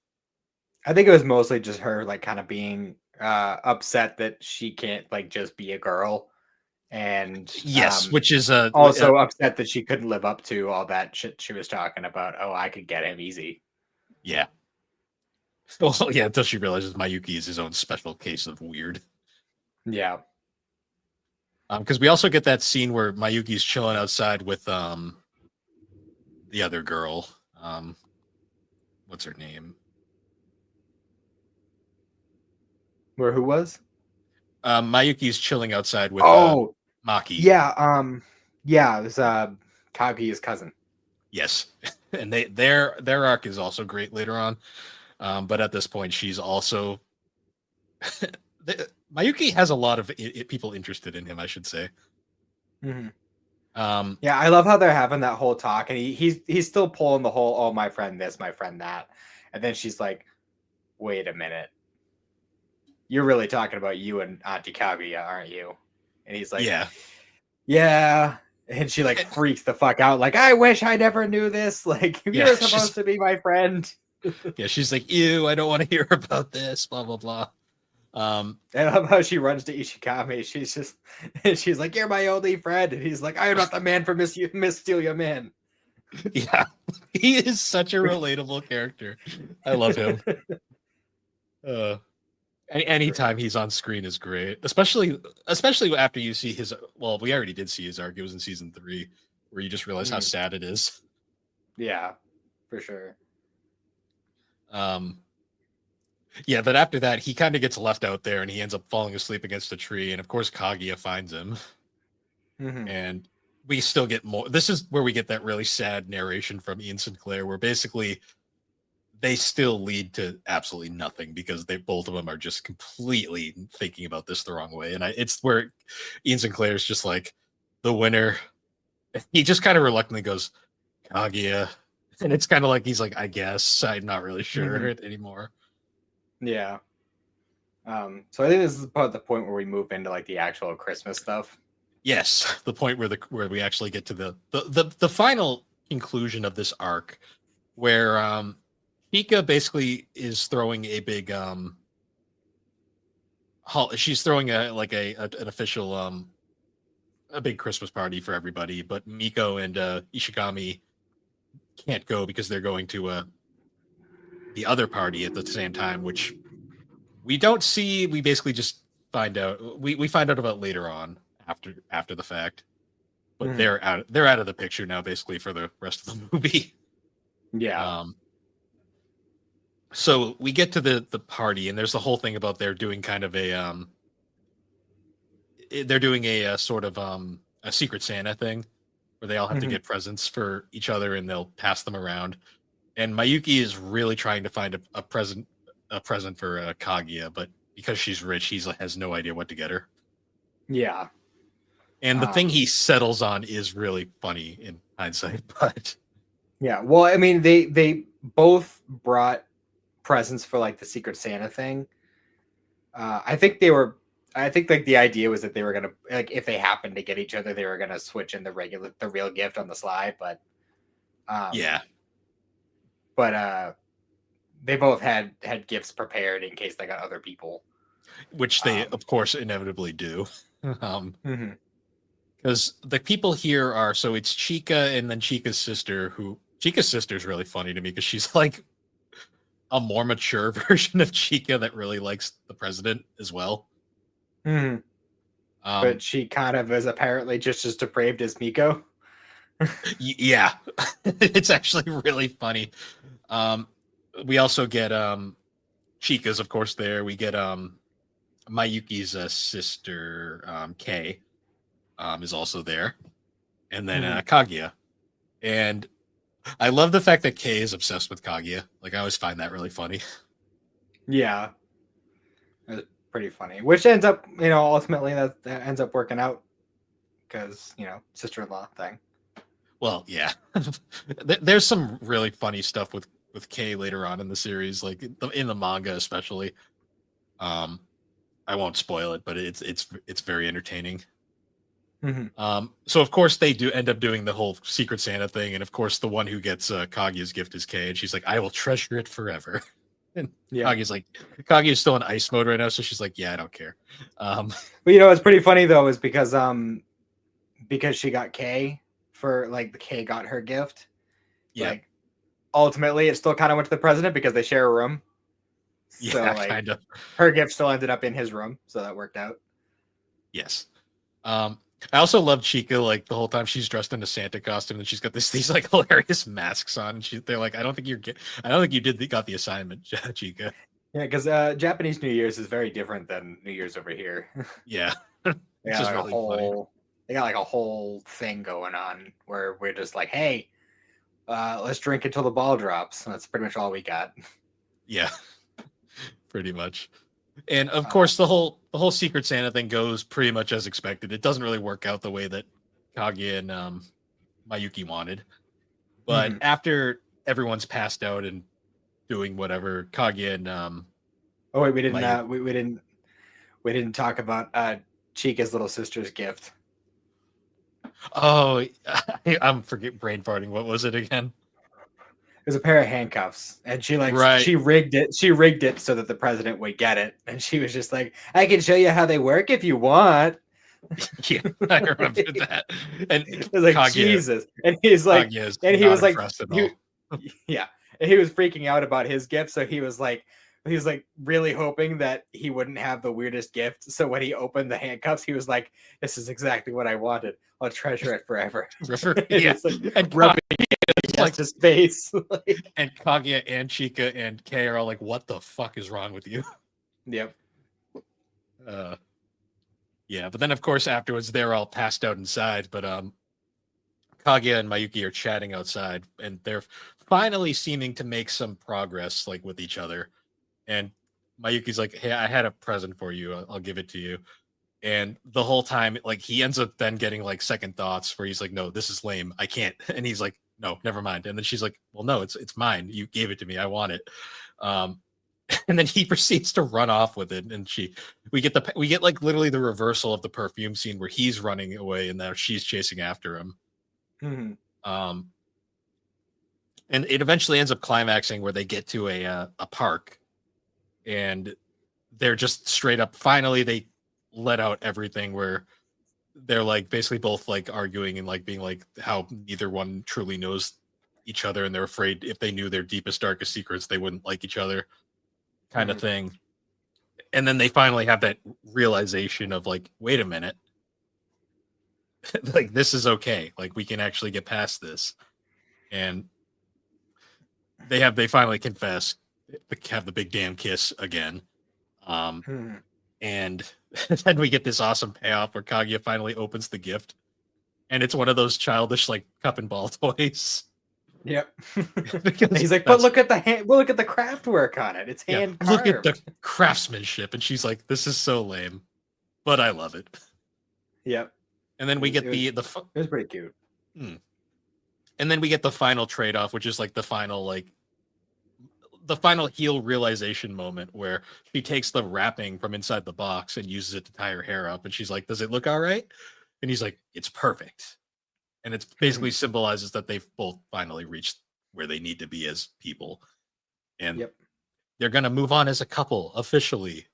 I think it was mostly just her like kind of being upset that she can't like just be a girl, and Yes, which is also upset that she couldn't live up to all that shit she was talking about. Oh, I could get him easy. yeah. Well, yeah, until she realizes Mayuki is his own special case of weird. Yeah. Because we also get that scene where Mayuki's chilling outside with the other girl. What's her name? Where who was? Mayuki's chilling outside with Oh, Maki. yeah. Yeah, it was Kaguya's cousin. Yes, and their arc is also great later on. But at this point, she's also Mayuki has a lot of people interested in him, I should say. Mhm. Um, Yeah, I love how they're having that whole talk, and he's still pulling the whole "oh my friend this, my friend that," and then she's like, "Wait a minute." you're really talking about you and Auntie Kaguya, aren't you? And he's like, Yeah. yeah. And she like freaks the fuck out, like, I wish I never knew this. Like, Yeah, you're supposed to be my friend. she's like, ew, I don't want to hear about this, blah blah blah. I love how she runs to Ishikami. She's just, and she's like, "You're my only friend," and he's like, "I am not the man for Miss Steal Your Man." yeah, he is such a relatable character. I love him. Uh, anytime he's on screen is great, especially after you see his. Well, we already did see his arc. It was in season 3, where you just realize how sad it is. Yeah, for sure. Yeah, but after that, he kind of gets left out there, and he ends up falling asleep against a tree. And of course, Kaguya finds him, and we still get more. This is where we get that really sad narration from Ian Sinclair, where basically they still lead to absolutely nothing because they both of them are just completely thinking about this the wrong way. And it's where Ian Sinclair is just like the winner. He just kind of reluctantly goes, Kaguya. And it's kind of like he's like, I guess I'm not really sure anymore. Yeah. So I think this is about the point where we move into like the actual Christmas stuff. Yes, the point where we actually get to the final conclusion of this arc, where Pika basically is throwing a big she's throwing an official a big Christmas party for everybody, but Miko and Ishigami can't go because they're going to the other party at the same time, which we don't see. We basically just find out. We find out about later on after the fact, but they're out of the picture now, basically for the rest of the movie. Yeah. So we get to the party, and there's the whole thing about they're doing kind of a they're doing a sort of a Secret Santa thing where they all have to get presents for each other and they'll pass them around. And Mayuki is really trying to find a present for Kaguya, but because she's rich, he has no idea what to get her. Yeah. And the thing he settles on is really funny in hindsight, but yeah. Well, I mean, they both brought presents for like the Secret Santa thing. I think like the idea was that they were gonna, like, if they happened to get each other, they were gonna switch in the real gift on the slide. But yeah. But they both had gifts prepared in case they got other people, which they of course inevitably do. Because the people here are, so it's Chica and then Chica's sister, Chica's sister is really funny to me because she's like a more mature version of Chica that really likes the president as well. But she kind of is apparently just as depraved as Miko. Yeah, it's actually really funny. We also get Chica's, of course, there. We get Mayuki's sister, Kei, is also there. And then Kaguya. And I love the fact that Kei is obsessed with Kaguya. Like, I always find that really funny. Yeah. It's pretty funny. Which ends up, ultimately that ends up working out because, sister-in-law thing. Well, yeah. There's some really funny stuff with Kei later on in the series, like in the manga especially. I won't spoil it, but it's very entertaining. So of course they do end up doing the whole Secret Santa thing, and of course the one who gets Kaguya's gift is Kei, and she's like, "I will treasure it forever." And Kaguya's like, Kaguya's still in ice mode right now, so she's like, "Yeah, I don't care." But it's pretty funny though, is because she got Kei for like the Kei got her gift. Yeah. Like, ultimately, it still kind of went to the president because they share a room. So like, kind of. Her gift still ended up in his room, so that worked out. Yes. I also love Chica, like the whole time she's dressed in a Santa costume and she's got these like hilarious masks on. And they're like, I don't think you got the assignment, Chica. Yeah, because Japanese New Year's is very different than New Year's over here. Yeah. They got like a whole thing going on where we're just like, hey, let's drink until the ball drops. That's pretty much all we got. Yeah, pretty much. And of course, the whole Secret Santa thing goes pretty much as expected. It doesn't really work out the way that Kaguya and Mayuki wanted. But after everyone's passed out and doing whatever, Kaguya and oh wait, we didn't we didn't talk about Chica's little sister's gift. Oh, I'm brain farting. What was it again? It was a pair of handcuffs, and Right. she rigged it. She rigged it so that the president would get it, and she was just like, "I can show you how they work if you want." Yeah, I remember that. And It was like Kaguya, Jesus, and he's like, Kaguya is and he not was like, impressed at he, all. yeah, and he was freaking out about his gift, so he was like really hoping that he wouldn't have the weirdest gift. So when he opened the handcuffs, he was like, "This is exactly what I wanted. I'll treasure it forever." River, And yeah, he's like and rubbing like, against his face. Like, and Kaguya and Chika and Kei are all like, "What the fuck is wrong with you?" yep. Uh, yeah, but then of course afterwards they're all passed out inside. But Kaguya and Mayuki are chatting outside, and they're finally seeming to make some progress, like with each other. And Mayuki's like, "Hey, I had a present for you. I'll give it to you." And the whole time, like he ends up then getting like second thoughts where he's like, "No, this is lame. I can't." And he's like, "No, never mind." And then she's like, "Well, no, it's mine. You gave it to me. I want it." Um, and then he proceeds to run off with it, and we get like literally the reversal of the perfume scene where he's running away and now she's chasing after him. Mm-hmm. Um, and it eventually ends up climaxing where they get to a park, and they're just straight up. Finally, they let out everything where they're like basically both like arguing and like being like how neither one truly knows each other, and they're afraid if they knew their deepest darkest secrets they wouldn't like each other, kind of Mm-hmm. thing. And then they finally have that realization of like, wait a minute, like this is okay, like we can actually get past this. And they finally confess, have the big damn kiss again. um Mm-hmm. and then we get this awesome payoff where Kaguya finally opens the gift, and it's one of those childish like cup and ball toys. Yep. And Because he's like, but that's, look at the hand. Well, look at the craft work on it. It's yeah, hand look at the carved. craftsmanship. And she's like, this is so lame, but I love it. Yep. And then we get It was the it was pretty cute. and then we get the final trade-off, which is like the final heel realization moment where she takes the wrapping from inside the box and uses it to tie her hair up, and she's like, does it look all right? And he's like, it's perfect. And it's basically Mhm. symbolizes that they've both finally reached where they need to be as people, and Yep. they're going to move on as a couple officially.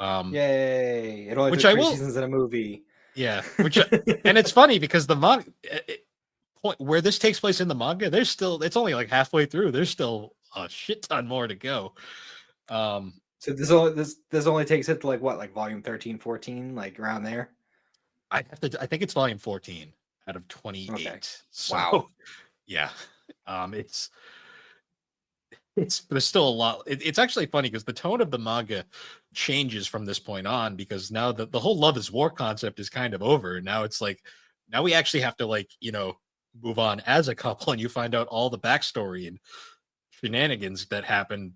Yay! It only Which took I three will, seasons in a movie. yeah, and it's funny because the point where this takes place in the manga, there's still, it's only like halfway through, there's still a shit ton more to go. um So this only takes it to like what, like volume 13, 14, like around there. I think it's volume 14 out of Okay. 28. Wow. So yeah, it's there's still a lot. It's actually funny because the tone of the manga changes from this point on, because now the whole love is war concept is kind of over. Now it's like, now we actually have to like, move on as a couple, and you find out all the backstory and shenanigans that happen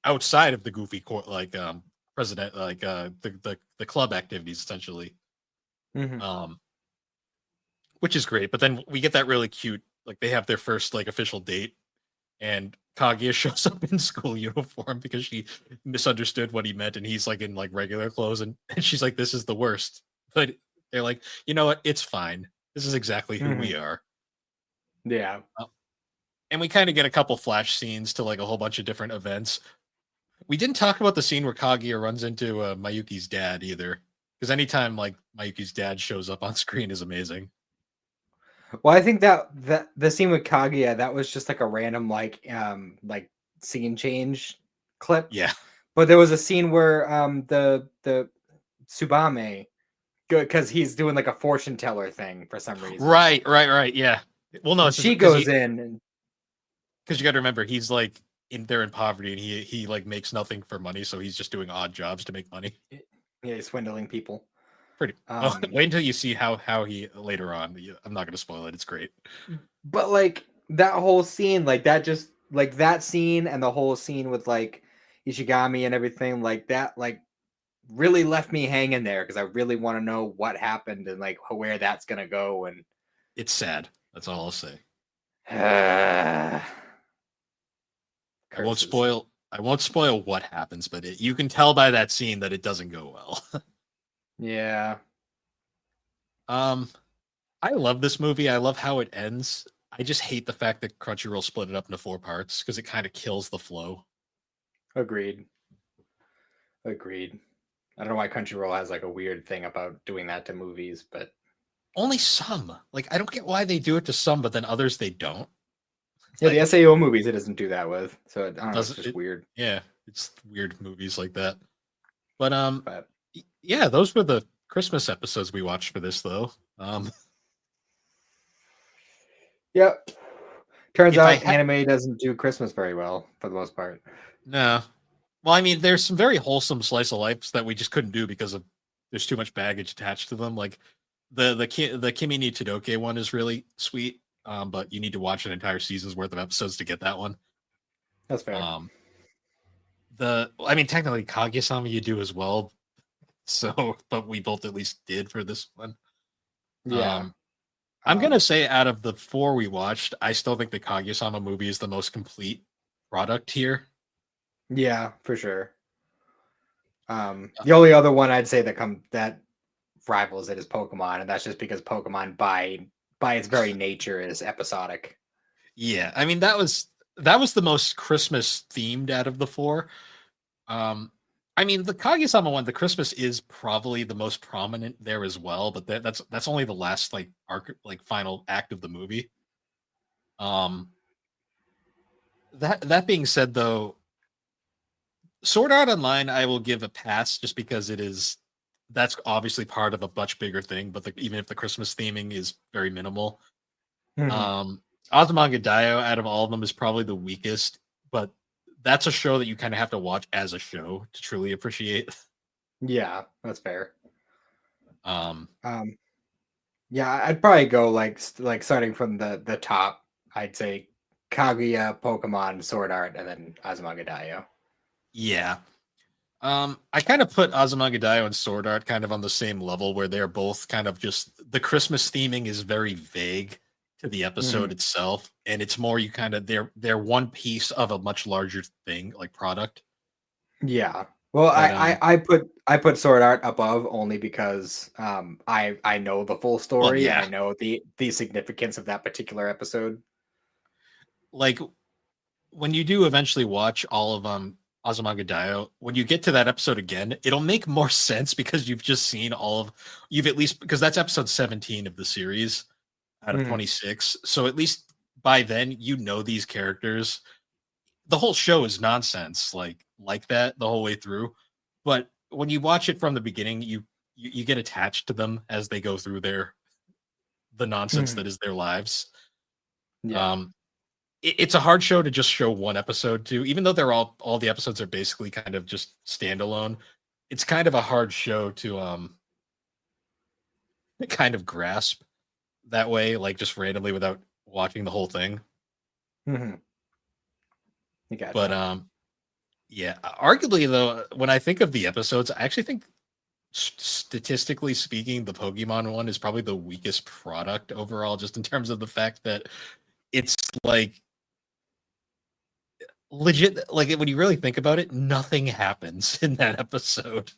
outside of the goofy like president, like the club activities essentially. Hmm. um which is great. But then we get that really cute, like they have their first like official date, and Kaguya shows up in school uniform because she misunderstood what he meant, and he's like in like regular clothes, and she's like, this is the worst. But they're like, you know what, it's fine, this is exactly who Hmm. we are. Yeah. Uh, and we kind of get a couple flash scenes to like a whole bunch of different events. We didn't talk about the scene where Kaguya runs into Mayuki's dad either, because anytime like Mayuki's dad shows up on screen is amazing. Well, I think that the scene with Kaguya, that was just like a random like scene change clip. Yeah. But there was a scene where the Tsubame, because he's doing like a fortune teller thing for some reason. Right. Yeah. Well, no, And it's just she because goes in and you got to remember he's like in there in poverty, and he like makes nothing for money, so he's just doing odd jobs to make money. yeah, he's swindling people. Pretty. Well, Um, wait until you see how he later on. I'm not going to spoil it. It's great. but like that whole scene, like that just like that scene and the whole scene with like Ishigami and everything like that, like really left me hanging there because I really want to know what happened and like where that's gonna go. And It's sad. That's all I'll say. I won't curses. spoil. I won't spoil what happens, but you can tell by that scene that it doesn't go well. Yeah, um, I love this movie. I love how it ends. I just hate the fact that Crunchyroll split it up into 4 parts because it kind of kills the flow. agreed. Agreed. I don't know why Crunchyroll has like a weird thing about doing that to movies, but Only some. Like I don't get why they do it to some, but then others they don't. yeah, the Like SAO movies it doesn't do that with. So I don't know, it's doesn't just it? weird. Yeah, it's weird movies like that. But But yeah, those were the Christmas episodes we watched for this though. Um, yeah, turns if I out had anime doesn't do Christmas very well for the most part. no, well, I mean, there's some very wholesome slice of lives that we just couldn't do because of there's too much baggage attached to them. Like the Kimi ni Todoke one is really sweet, but you need to watch an entire season's worth of episodes to get that one. That's fair. Um, the I mean, technically Kaguya-Sama you do as well. So, but we both at least did for this one. Yeah. Um, I'm gonna say out of the 4 we watched, I still think the Kaguya-Sama movie is the most complete product here. Yeah, for sure. Uh, The only other one I'd say that rivals it is Pokemon, and that's just because Pokemon by its very nature is episodic. Yeah, I mean that was the most Christmas themed out of the 4. Um, I mean the Kaguya-Sama one, the Christmas is probably the most prominent there as well, but that's only the last like arc, like final act of the movie. Um, that being said, though, Sword Art Online I will give a pass just because that's obviously part of a much bigger thing, but even if the Christmas theming is very minimal. Mhm. Um, Azumanga Daioh out of all of them is probably the weakest, but that's a show that you kind of have to watch as a show to truly appreciate. Yeah, that's fair. Um, Um, yeah, I'd probably go like starting from the top. I'd say Kaguya, Pokemon, Sword Art, and then Azumanga Daioh. yeah. I kind of put Azumanga Daioh and Sword Art kind of on the same level where they're both kind of just the Christmas theming is very vague to the episode Mhm. itself, and it's more you kind of they're one piece of a much larger thing like product. Yeah. Well, But I put Sword Art above only because I know the full well, story and yeah, I know the significance of that particular episode. like when you do eventually watch all of Azumanga Daioh, when you get to that episode again, it'll make more sense because you've just seen you've at least because that's episode 17 of the series out of Mhm. 26. So at least by then you know these characters. The whole show is nonsense like that the whole way through. But when you watch it from the beginning, you get attached to them as they go through the nonsense Mhm. that is their lives. Yeah. Um it's a hard show to just show one episode to, even though they're all the episodes are basically kind of just standalone. It's kind of a hard show to kind of grasp that way, like just randomly without watching the whole thing. Mhm. I But gotcha. yeah, arguably though, when I think of the episodes, I actually think statistically speaking, the Pokemon one is probably the weakest product overall, just in terms of the fact that it's like legit. Like when you really think about it, nothing happens in that episode.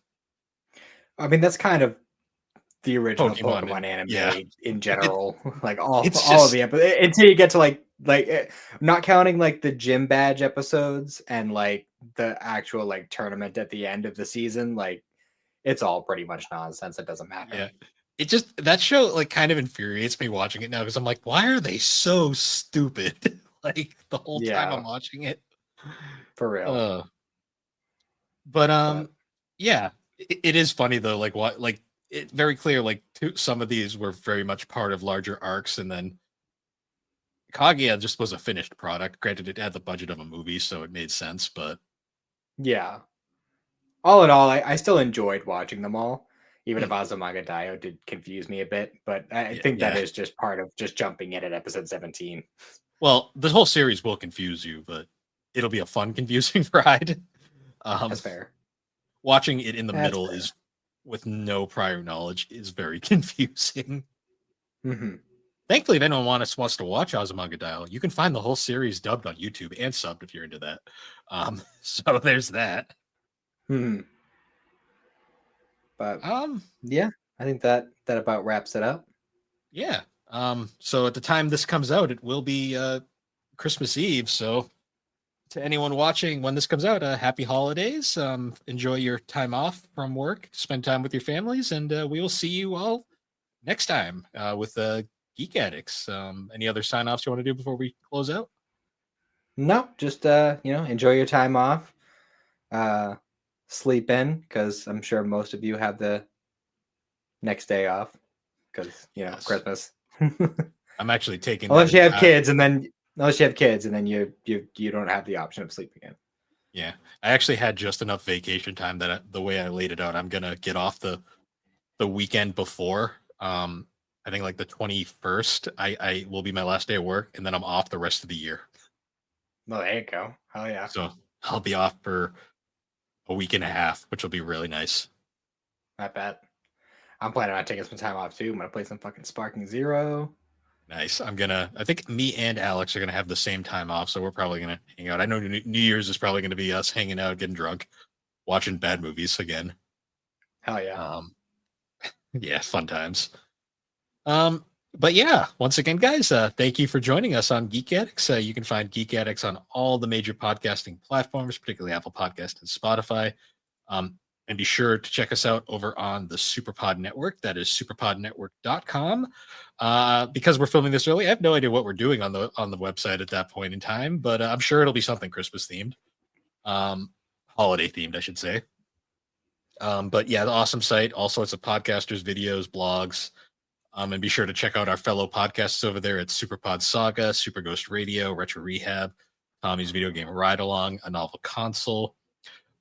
I mean, that's kind of the original Pokemon Pokemon and yeah, anime in it, general. Like it's all of just the episodes until you get to not counting like the gym badge episodes and like the actual like tournament at the end of the season. Like it's all pretty much nonsense. It doesn't matter yeah. It just that show like kind of infuriates me watching it now because I'm like, why are they so stupid? Like the whole time I'm yeah, watching it. for real. Uh, but But yeah, it is funny though. Like what, like it very clear. Like some of these were very much part of larger arcs, and then Kaguya just was a finished product. Granted, it had the budget of a movie, so it made sense. But yeah, all in all, I still enjoyed watching them all, even if hmm, Azumanga Daioh did confuse me a bit. But I think that yeah. is just part of just jumping in at episode 17. Well, the whole series will confuse you, but it'll be a fun, confusing ride. Um, That's fair. watching it in the That's middle fair. is with no prior knowledge is very confusing. Hmm. Thankfully, if anyone wants to watch Azumanga Daioh, you can find the whole series dubbed on YouTube and subbed if you're into that. So there's that. Hmm. But Um, yeah, I think that about wraps it up. yeah. So at the time this comes out, it will be Christmas Eve. So to anyone watching when this comes out, happy holidays. Enjoy your time off from work, spend time with your families, and we will see you all next time with Geek Addicts. Any other sign offs you want to do before we close out? No, just enjoy your time off. Uh, sleep in because I'm sure most of you have the next day off because Yes. Christmas. I'm actually taking that unless you have entire. kids, and then you don't have the option of sleeping in. Yeah, I actually had just enough vacation time that the way I laid it out, I'm gonna get off the weekend before. I think like the 21st. I will be my last day of work, and then I'm off the rest of the year. Well, there you go. Hell yeah. So I'll be off for a week and a half, which will be really nice. I bet. I'm planning on taking some time off too. I'm gonna play some fucking Sparking Zero. Nice. I think me and Alex are gonna have the same time off, so we're probably gonna hang out. I know New Year's is probably gonna be us hanging out, getting drunk, watching bad movies again. Hell yeah. Yeah, fun times. Um, but yeah, once again, guys, thank you for joining us on Geek Addicts. You can find Geek Addicts on all the major podcasting platforms, particularly Apple Podcast and Spotify. And be sure to check us out over on the Superpod Network. That is superpodnetwork.com. Because we're filming this early, I have no idea what we're doing on the website at that point in time, but I'm sure it'll be something Christmas themed, holiday themed, I should say. But yeah, the awesome site, all sorts of podcasters, videos, blogs. And be sure to check out our fellow podcasts over there at Superpod Saga, Super Ghost Radio, Retro Rehab, Tommy's Video Game Ride Along, A Novel Console,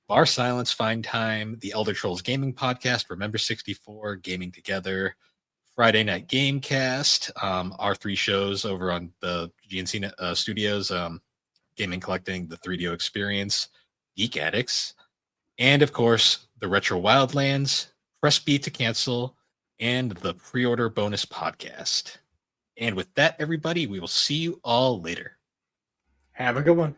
Bar Silence, Fine Time, the Elder Trolls Gaming Podcast, Remember 64, Gaming Together, Friday Night Gamecast, our three shows over on the GNC Studios, Gaming Collecting, the 3DO Experience, Geek Addicts, and of course, the Retro Wildlands, Press B to Cancel, and the pre-order bonus podcast. And with that, everybody, we will see you all later. Have a good one.